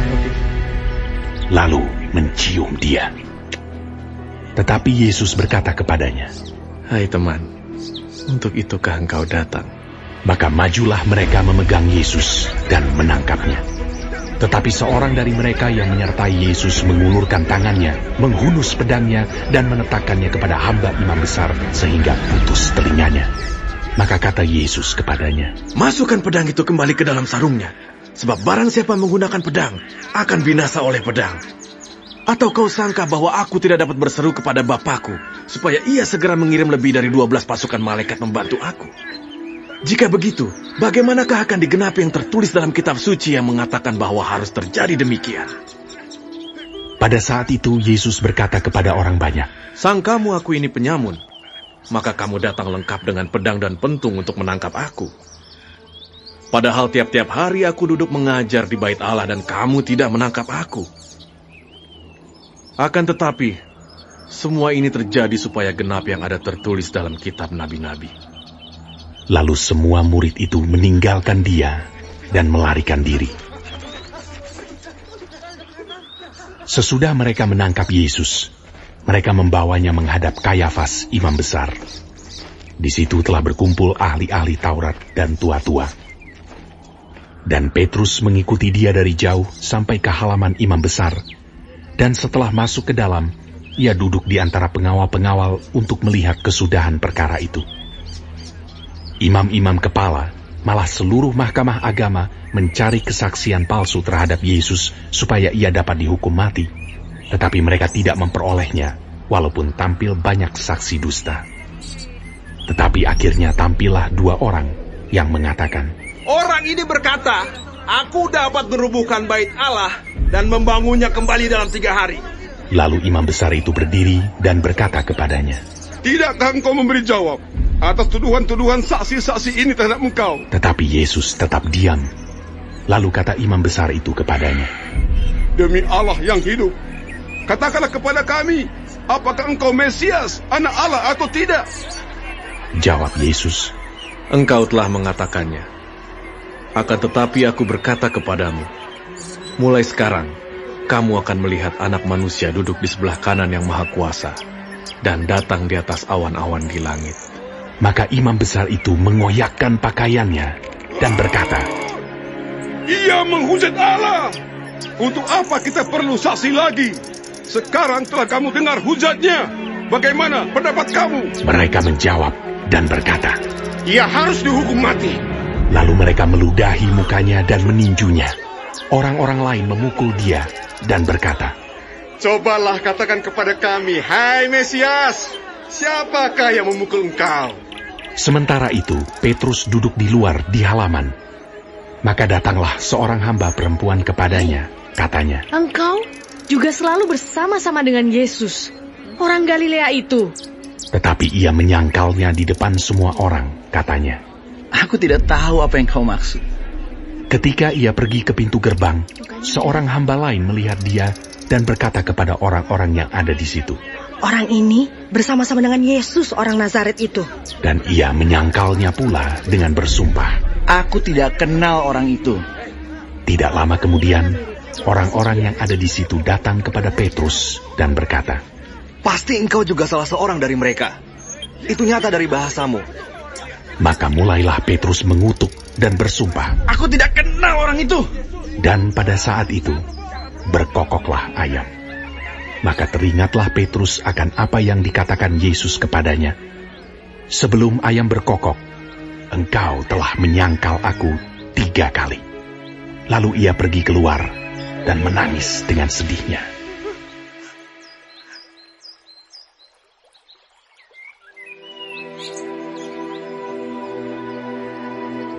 Lalu mencium dia. Tetapi Yesus berkata kepadanya, hai teman, untuk itukah engkau datang? Maka majulah mereka memegang Yesus dan menangkapnya. Tetapi seorang dari mereka yang menyertai Yesus mengulurkan tangannya, menghunus pedangnya, dan meletakkannya kepada hamba imam besar sehingga putus telinganya. Maka kata Yesus kepadanya, "Masukkan pedang itu kembali ke dalam sarungnya, sebab barang siapa menggunakan pedang akan binasa oleh pedang. Atau kau sangka bahwa aku tidak dapat berseru kepada Bapakku, supaya ia segera mengirim lebih dari 12 pasukan malaikat membantu aku? Jika begitu, bagaimanakah akan digenapi yang tertulis dalam kitab suci yang mengatakan bahwa harus terjadi demikian?" Pada saat itu Yesus berkata kepada orang banyak, "Sangkamu aku ini penyamun, maka kamu datang lengkap dengan pedang dan pentung untuk menangkap aku. Padahal tiap-tiap hari aku duduk mengajar di bait Allah dan kamu tidak menangkap aku. Akan tetapi, semua ini terjadi supaya genap yang ada tertulis dalam kitab nabi-nabi." Lalu semua murid itu meninggalkan dia dan melarikan diri. Sesudah mereka menangkap Yesus, mereka membawanya menghadap Kayafas, imam besar. Di situ telah berkumpul ahli-ahli Taurat dan tua-tua. Dan Petrus mengikuti dia dari jauh sampai ke halaman imam besar. Dan setelah masuk ke dalam, ia duduk di antara pengawal-pengawal untuk melihat kesudahan perkara itu. Imam-imam kepala, malah seluruh mahkamah agama mencari kesaksian palsu terhadap Yesus supaya ia dapat dihukum mati. Tetapi mereka tidak memperolehnya, walaupun tampil banyak saksi dusta. Tetapi akhirnya tampillah 2 orang yang mengatakan, "Orang ini berkata, aku dapat merubuhkan bait Allah dan membangunnya kembali dalam 3 hari. Lalu imam besar itu berdiri dan berkata kepadanya, "Tidakkah engkau memberi jawab atas tuduhan-tuduhan saksi-saksi ini terhadap engkau?" Tetapi Yesus tetap diam. Lalu kata imam besar itu kepadanya, "Demi Allah yang hidup, katakanlah kepada kami, apakah engkau Mesias, anak Allah atau tidak?" Jawab Yesus, "Engkau telah mengatakannya. Akan tetapi aku berkata kepadamu, mulai sekarang, kamu akan melihat Anak Manusia duduk di sebelah kanan yang Maha Kuasa dan datang di atas awan-awan di langit." Maka imam besar itu mengoyakkan pakaiannya dan berkata, "Ia menghujat Allah. Untuk apa kita perlu saksi lagi? Sekarang telah kamu dengar hujatnya. Bagaimana pendapat kamu?" Mereka menjawab dan berkata, "Ia harus dihukum mati." Lalu mereka meludahi mukanya dan meninjunya. Orang-orang lain memukul dia dan berkata, "Cobalah katakan kepada kami, hai Mesias, siapakah yang memukul engkau?" Sementara itu, Petrus duduk di luar di halaman. Maka datanglah seorang hamba perempuan kepadanya, katanya, "Engkau juga selalu bersama-sama dengan Yesus, orang Galilea itu." Tetapi ia menyangkalnya di depan semua orang, katanya, "Aku tidak tahu apa yang kau maksud." Ketika ia pergi ke pintu gerbang, seorang hamba lain melihat dia dan berkata kepada orang-orang yang ada di situ, "Orang ini bersama-sama dengan Yesus orang Nazaret itu." Dan ia menyangkalnya pula dengan bersumpah, "Aku tidak kenal orang itu." Tidak lama kemudian, orang-orang yang ada di situ datang kepada Petrus dan berkata, "Pasti engkau juga salah seorang dari mereka. Itu nyata dari bahasamu." Maka mulailah Petrus mengutuk dan bersumpah, "Aku tidak kenal orang itu." Dan pada saat itu, berkokoklah ayam. Maka teringatlah Petrus akan apa yang dikatakan Yesus kepadanya, "Sebelum ayam berkokok, engkau telah menyangkal aku 3 kali." Lalu ia pergi keluar dan menangis dengan sedihnya.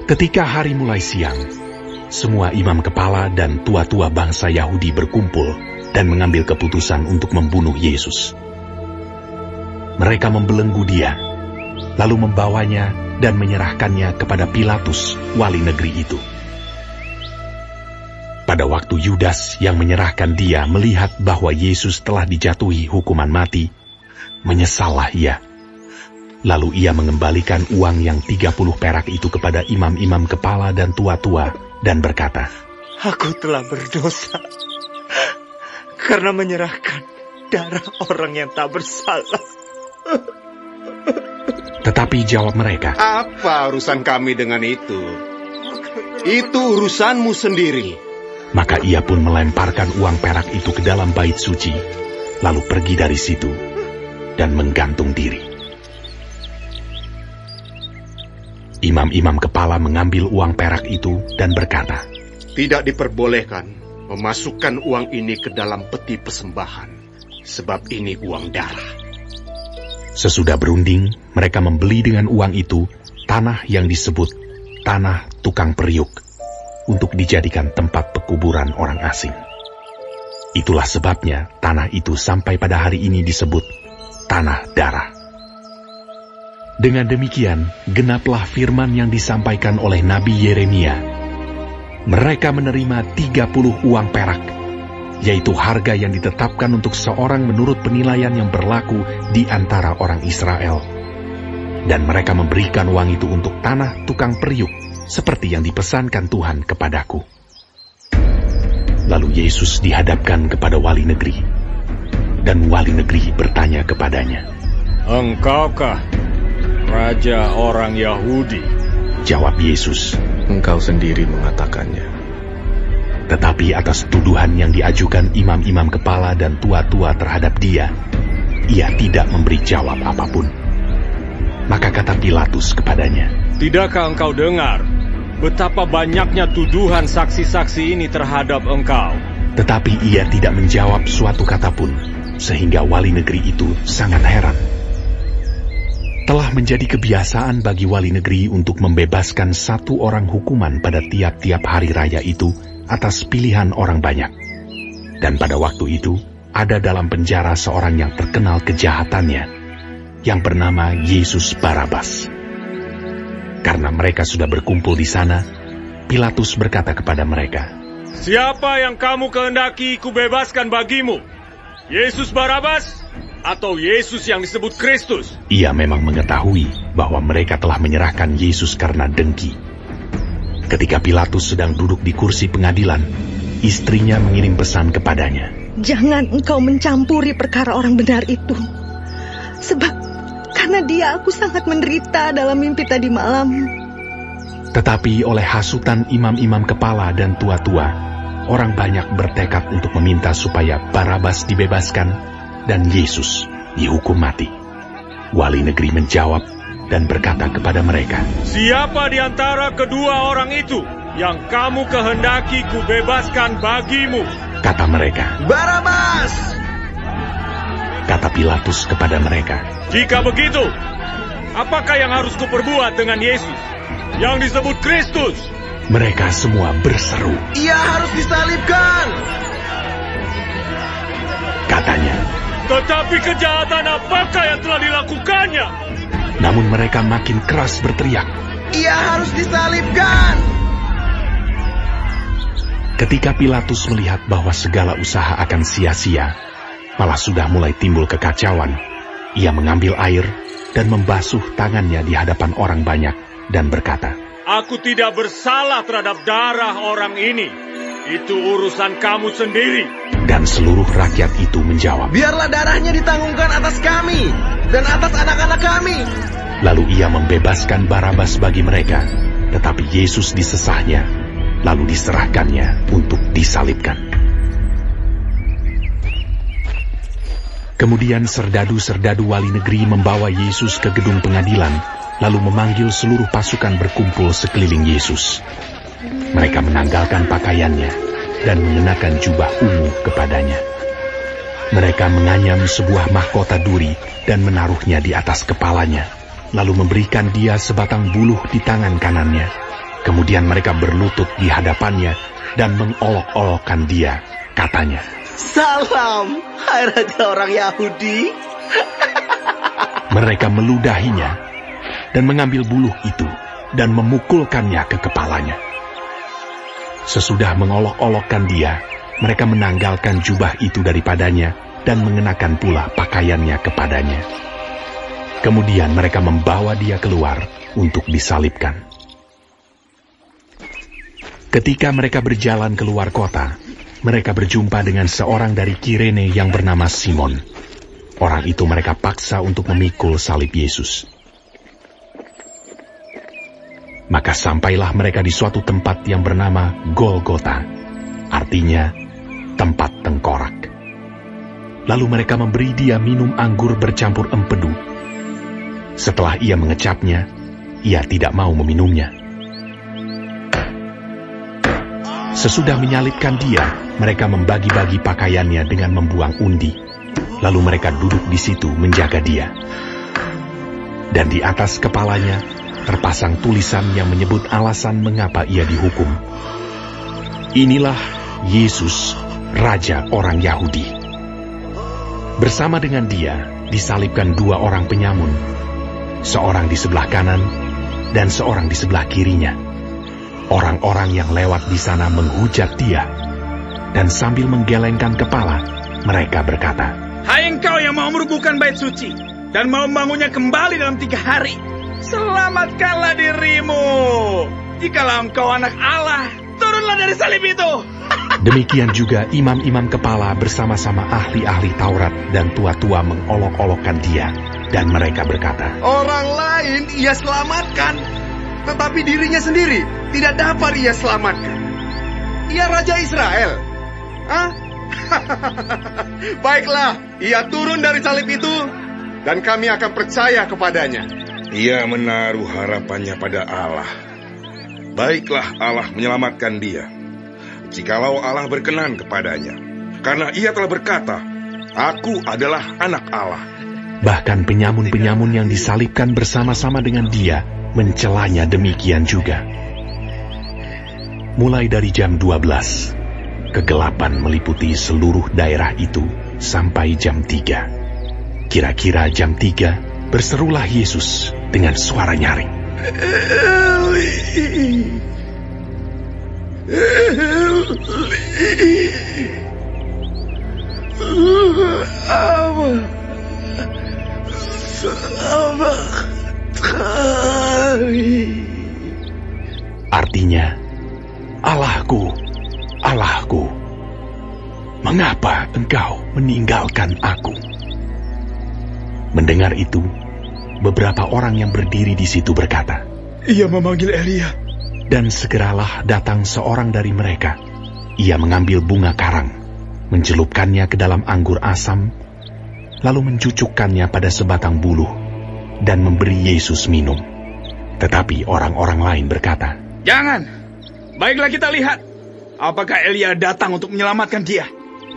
Ketika hari mulai siang, semua imam kepala dan tua-tua bangsa Yahudi berkumpul dan mengambil keputusan untuk membunuh Yesus. Mereka membelenggu dia, lalu membawanya dan menyerahkannya kepada Pilatus, wali negeri itu. Pada waktu Yudas yang menyerahkan dia melihat bahwa Yesus telah dijatuhi hukuman mati, menyesallah ia. Lalu ia mengembalikan uang yang 30 perak itu kepada imam-imam kepala dan tua-tua dan berkata, "Aku telah berdosa karena menyerahkan darah orang yang tak bersalah." Tetapi jawab mereka, "Apa urusan kami dengan itu? Itu urusanmu sendiri." Maka ia pun melemparkan uang perak itu ke dalam bait suci, lalu pergi dari situ dan menggantung diri. Imam-imam kepala mengambil uang perak itu dan berkata, "Tidak diperbolehkan memasukkan uang ini ke dalam peti persembahan, sebab ini uang darah." Sesudah berunding, mereka membeli dengan uang itu tanah yang disebut tanah tukang periuk untuk dijadikan tempat pekuburan orang asing. Itulah sebabnya tanah itu sampai pada hari ini disebut tanah darah. Dengan demikian, genaplah firman yang disampaikan oleh Nabi Yeremia. Mereka menerima 30 uang perak, yaitu harga yang ditetapkan untuk seorang menurut penilaian yang berlaku di antara orang Israel. Dan mereka memberikan uang itu untuk tanah tukang periuk, seperti yang dipesankan Tuhan kepadaku. Lalu Yesus dihadapkan kepada wali negeri, dan wali negeri bertanya kepadanya, "Engkaukah Raja orang Yahudi?" Jawab Yesus, "Engkau sendiri mengatakannya." Tetapi atas tuduhan yang diajukan imam-imam kepala dan tua-tua terhadap dia, ia tidak memberi jawab apapun. Maka kata Pilatus kepadanya, "Tidakkah engkau dengar betapa banyaknya tuduhan saksi-saksi ini terhadap engkau?" Tetapi ia tidak menjawab suatu kata pun, sehingga wali negeri itu sangat heran. Telah menjadi kebiasaan bagi wali negeri untuk membebaskan satu orang hukuman pada tiap-tiap hari raya itu atas pilihan orang banyak. Dan pada waktu itu, ada dalam penjara seorang yang terkenal kejahatannya, yang bernama Yesus Barabas. Karena mereka sudah berkumpul di sana, Pilatus berkata kepada mereka, "Siapa yang kamu kehendaki kubebaskan bagimu? Yesus Barabas atau Yesus yang disebut Kristus?" Ia memang mengetahui bahwa mereka telah menyerahkan Yesus karena dengki. Ketika Pilatus sedang duduk di kursi pengadilan, istrinya mengirim pesan kepadanya, "Jangan engkau mencampuri perkara orang benar itu. Sebab karena dia aku sangat menderita dalam mimpi tadi malam." Tetapi oleh hasutan imam-imam kepala dan tua-tua, orang banyak bertekad untuk meminta supaya Barabas dibebaskan dan Yesus dihukum mati. Wali negeri menjawab dan berkata kepada mereka, "Siapa di antara kedua orang itu yang kamu kehendaki kubebaskan bagimu?" Kata mereka, "Barabas!" Kata Pilatus kepada mereka, "Jika begitu, apakah yang harus kuperbuat dengan Yesus yang disebut Kristus?" Mereka semua berseru, "Ia harus disalibkan!" Katanya, "Tetapi kejahatan apakah yang telah dilakukannya?" Namun mereka makin keras berteriak, "Ia harus disalibkan!" Ketika Pilatus melihat bahwa segala usaha akan sia-sia, malah sudah mulai timbul kekacauan, ia mengambil air dan membasuh tangannya di hadapan orang banyak dan berkata, "Aku tidak bersalah terhadap darah orang ini. Itu urusan kamu sendiri." Dan seluruh rakyat itu menjawab, "Biarlah darahnya ditanggungan atas kami dan atas anak-anak kami." Lalu ia membebaskan Barabas bagi mereka, tetapi Yesus disesahnya, lalu diserahkannya untuk disalibkan. Kemudian serdadu-serdadu wali negeri membawa Yesus ke gedung pengadilan, lalu memanggil seluruh pasukan berkumpul sekeliling Yesus. Mereka menanggalkan pakaiannya dan mengenakan jubah ungu kepadanya. Mereka menganyam sebuah mahkota duri dan menaruhnya di atas kepalanya, lalu memberikan dia sebatang buluh di tangan kanannya. Kemudian mereka berlutut di hadapannya dan mengolok-olokkan dia, katanya, "Salam, hai Raja orang Yahudi." Mereka meludahinya dan mengambil buluh itu dan memukulkannya ke kepalanya. Sesudah mengolok-olokkan dia, mereka menanggalkan jubah itu daripadanya dan mengenakan pula pakaiannya kepadanya. Kemudian mereka membawa dia keluar untuk disalibkan. Ketika mereka berjalan keluar kota, mereka berjumpa dengan seorang dari Kirene yang bernama Simon. Orang itu mereka paksa untuk memikul salib Yesus. Maka sampailah mereka di suatu tempat yang bernama Golgota, artinya tempat tengkorak. Lalu mereka memberi dia minum anggur bercampur empedu. Setelah ia mengecapnya, ia tidak mau meminumnya. Sesudah menyalibkan dia, mereka membagi-bagi pakaiannya dengan membuang undi. Lalu mereka duduk di situ menjaga dia. Dan di atas kepalanya terpasang tulisan yang menyebut alasan mengapa ia dihukum. Inilah Yesus, Raja orang Yahudi. Bersama dengan dia disalibkan 2 orang penyamun, seorang di sebelah kanan dan seorang di sebelah kirinya. Orang-orang yang lewat di sana menghujat dia, dan sambil menggelengkan kepala, mereka berkata, "Hai engkau yang mau merubuhkan bait suci dan mau membangunnya kembali dalam 3 hari, selamatkanlah dirimu. Jikalau engkau anak Allah, turunlah dari salib itu." Demikian juga imam-imam kepala bersama-sama ahli-ahli Taurat dan tua-tua mengolok-olokkan dia, dan mereka berkata, "Orang lain ia selamatkan, tetapi dirinya sendiri tidak dapat ia selamatkan. Ia Raja Israel." Hah? Baiklah, ia turun dari salib itu, dan kami akan percaya kepadanya. Ia menaruh harapannya pada Allah. Baiklah Allah menyelamatkan dia, jikalau Allah berkenan kepadanya. Karena ia telah berkata, "Aku adalah anak Allah." Bahkan penyamun-penyamun yang disalibkan bersama-sama dengan dia mencelanya demikian juga. Mulai dari jam 12, kegelapan meliputi seluruh daerah itu sampai jam 3. Kira-kira jam 3, berserulah Yesus dengan suara nyaring, "Eli, Eli, lama sabachthani." Artinya, "Allahku, Allahku, mengapa engkau meninggalkan aku?" Mendengar itu, beberapa orang yang berdiri di situ berkata, "Ia memanggil Elia." Dan segeralah datang seorang dari mereka. Ia mengambil bunga karang, mencelupkannya ke dalam anggur asam, lalu mencucukkannya pada sebatang buluh, dan memberi Yesus minum. Tetapi orang-orang lain berkata, "Jangan, baiklah kita lihat, apakah Elia datang untuk menyelamatkan dia."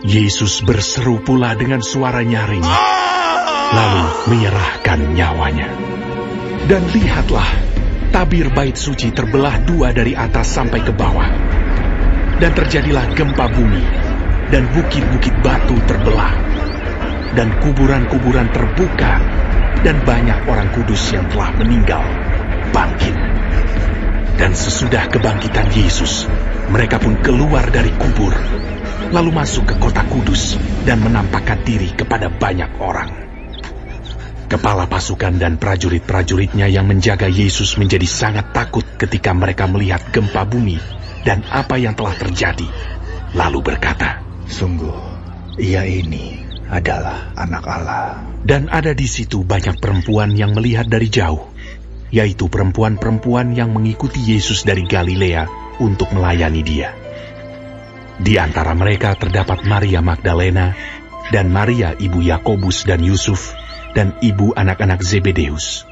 Yesus berseru pula dengan suara nyaring, lalu menyerahkan nyawanya. Dan lihatlah, tabir bait suci terbelah 2 dari atas sampai ke bawah. Dan terjadilah gempa bumi, dan bukit-bukit batu terbelah, dan kuburan-kuburan terbuka, dan banyak orang kudus yang telah meninggal bangkit. Dan sesudah kebangkitan Yesus, mereka pun keluar dari kubur, lalu masuk ke kota kudus dan menampakkan diri kepada banyak orang. Kepala pasukan dan prajurit-prajuritnya yang menjaga Yesus menjadi sangat takut ketika mereka melihat gempa bumi dan apa yang telah terjadi. Lalu berkata, "Sungguh, ia ini adalah anak Allah." Dan ada di situ banyak perempuan yang melihat dari jauh, yaitu perempuan-perempuan yang mengikuti Yesus dari Galilea untuk melayani dia. Di antara mereka terdapat Maria Magdalena dan Maria ibu Yakobus dan Yusuf, dan ibu anak-anak Zebedeus.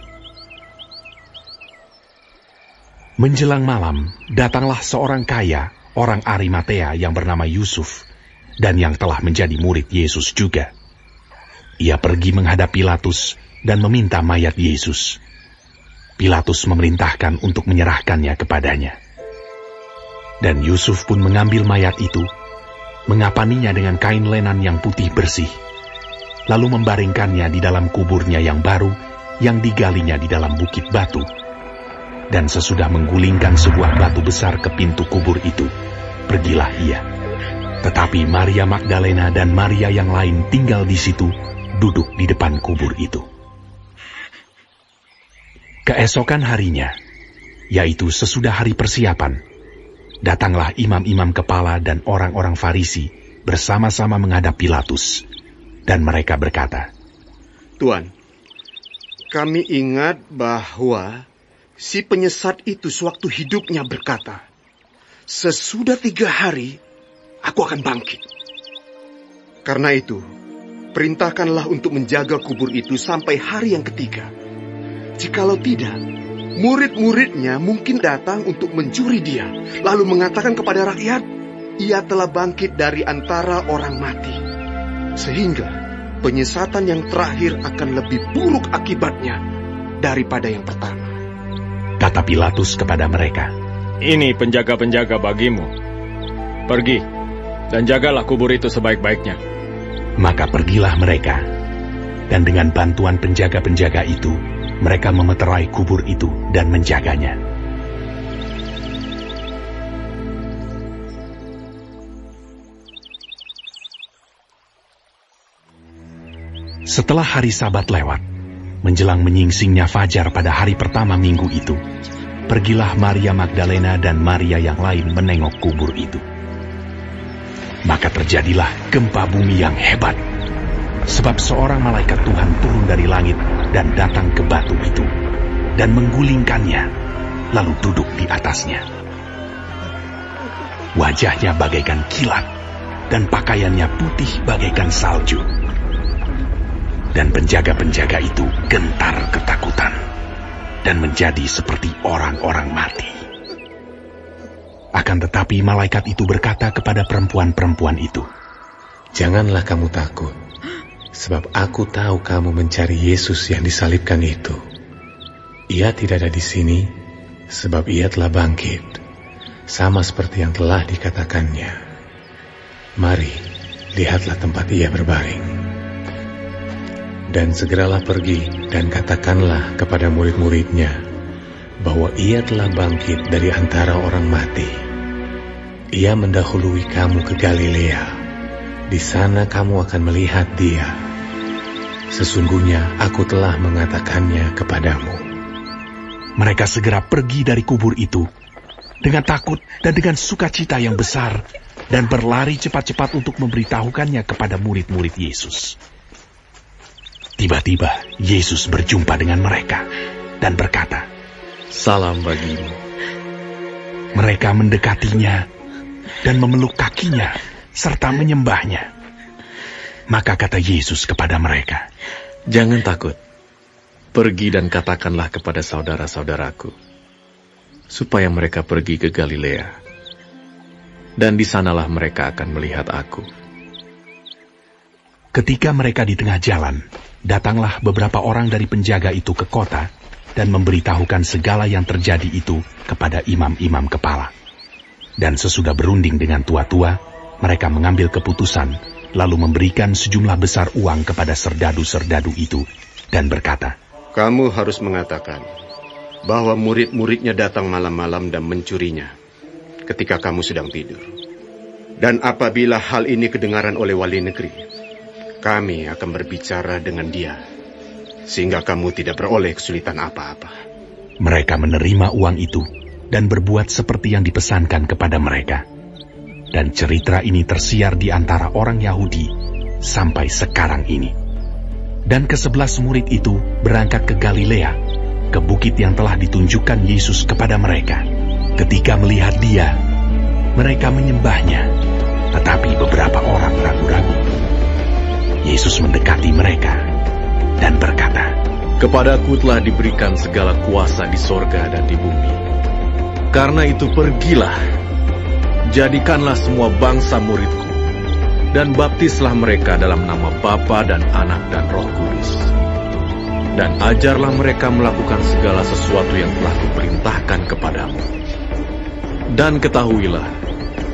Menjelang malam, datanglah seorang kaya, orang Arimatea yang bernama Yusuf, dan yang telah menjadi murid Yesus juga. Ia pergi menghadap Pilatus dan meminta mayat Yesus. Pilatus memerintahkan untuk menyerahkannya kepadanya. Dan Yusuf pun mengambil mayat itu, mengapaninya dengan kain lenan yang putih bersih, lalu membaringkannya di dalam kuburnya yang baru, yang digalinya di dalam bukit batu. Dan sesudah menggulingkan sebuah batu besar ke pintu kubur itu, pergilah ia. Tetapi Maria Magdalena dan Maria yang lain tinggal di situ, duduk di depan kubur itu. Keesokan harinya, yaitu sesudah hari persiapan, datanglah imam-imam kepala dan orang-orang Farisi bersama-sama menghadap Pilatus. Dan mereka berkata, "Tuan, kami ingat bahwa si penyesat itu sewaktu hidupnya berkata, sesudah 3 hari, aku akan bangkit. Karena itu, perintahkanlah untuk menjaga kubur itu sampai hari yang ketiga. Jikalau tidak, murid-muridnya mungkin datang untuk mencuri dia, lalu mengatakan kepada rakyat, ia telah bangkit dari antara orang mati. Sehingga penyesatan yang terakhir akan lebih buruk akibatnya daripada yang pertama. Kata Pilatus kepada mereka, ini penjaga-penjaga bagimu. Pergi dan jagalah kubur itu sebaik-baiknya. Maka pergilah mereka, dan dengan bantuan penjaga-penjaga itu, mereka memeterai kubur itu dan menjaganya. Setelah hari Sabat lewat, menjelang menyingsingnya fajar pada hari pertama minggu itu, pergilah Maria Magdalena dan Maria yang lain menengok kubur itu. Maka terjadilah gempa bumi yang hebat, sebab seorang malaikat Tuhan turun dari langit dan datang ke batu itu, dan menggulingkannya, lalu duduk di atasnya. Wajahnya bagaikan kilat, dan pakaiannya putih bagaikan salju. Dan penjaga-penjaga itu gentar ketakutan dan menjadi seperti orang-orang mati. Akan tetapi malaikat itu berkata kepada perempuan-perempuan itu, janganlah kamu takut, sebab aku tahu kamu mencari Yesus yang disalibkan itu. Ia tidak ada di sini, sebab ia telah bangkit, sama seperti yang telah dikatakannya. Mari, lihatlah tempat ia berbaring. Dan segeralah pergi dan katakanlah kepada murid-muridnya bahwa ia telah bangkit dari antara orang mati. Ia mendahului kamu ke Galilea. Di sana kamu akan melihat dia. Sesungguhnya aku telah mengatakannya kepadamu. Mereka segera pergi dari kubur itu dengan takut dan dengan sukacita yang besar, dan berlari cepat-cepat untuk memberitahukannya kepada murid-murid Yesus. Tiba-tiba Yesus berjumpa dengan mereka dan berkata, salam bagimu. Mereka mendekatinya dan memeluk kakinya serta menyembahnya. Maka kata Yesus kepada mereka, jangan takut. Pergi dan katakanlah kepada saudara-saudaraku, supaya mereka pergi ke Galilea. Dan di sanalah mereka akan melihat aku. Ketika mereka di tengah jalan, datanglah beberapa orang dari penjaga itu ke kota dan memberitahukan segala yang terjadi itu kepada imam-imam kepala. Dan sesudah berunding dengan tua-tua, mereka mengambil keputusan, lalu memberikan sejumlah besar uang kepada serdadu-serdadu itu, dan berkata, kamu harus mengatakan bahwa murid-muridnya datang malam-malam dan mencurinya ketika kamu sedang tidur. Dan apabila hal ini kedengaran oleh wali negeri, kami akan berbicara dengan dia, sehingga kamu tidak beroleh kesulitan apa-apa. Mereka menerima uang itu dan berbuat seperti yang dipesankan kepada mereka. Dan cerita ini tersiar di antara orang Yahudi sampai sekarang ini. Dan ke-11 murid itu berangkat ke Galilea, ke bukit yang telah ditunjukkan Yesus kepada mereka. Ketika melihat dia, mereka menyembahnya, tetapi beberapa orang ragu-ragu. Yesus mendekati mereka dan berkata, kepadaku telah diberikan segala kuasa di sorga dan di bumi. Karena itu pergilah, jadikanlah semua bangsa muridku, dan baptislah mereka dalam nama Bapa dan Anak dan Roh Kudus. Dan ajarlah mereka melakukan segala sesuatu yang telah kuperintahkan kepadamu. Dan ketahuilah,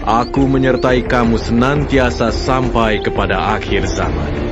aku menyertai kamu senantiasa sampai kepada akhir zaman.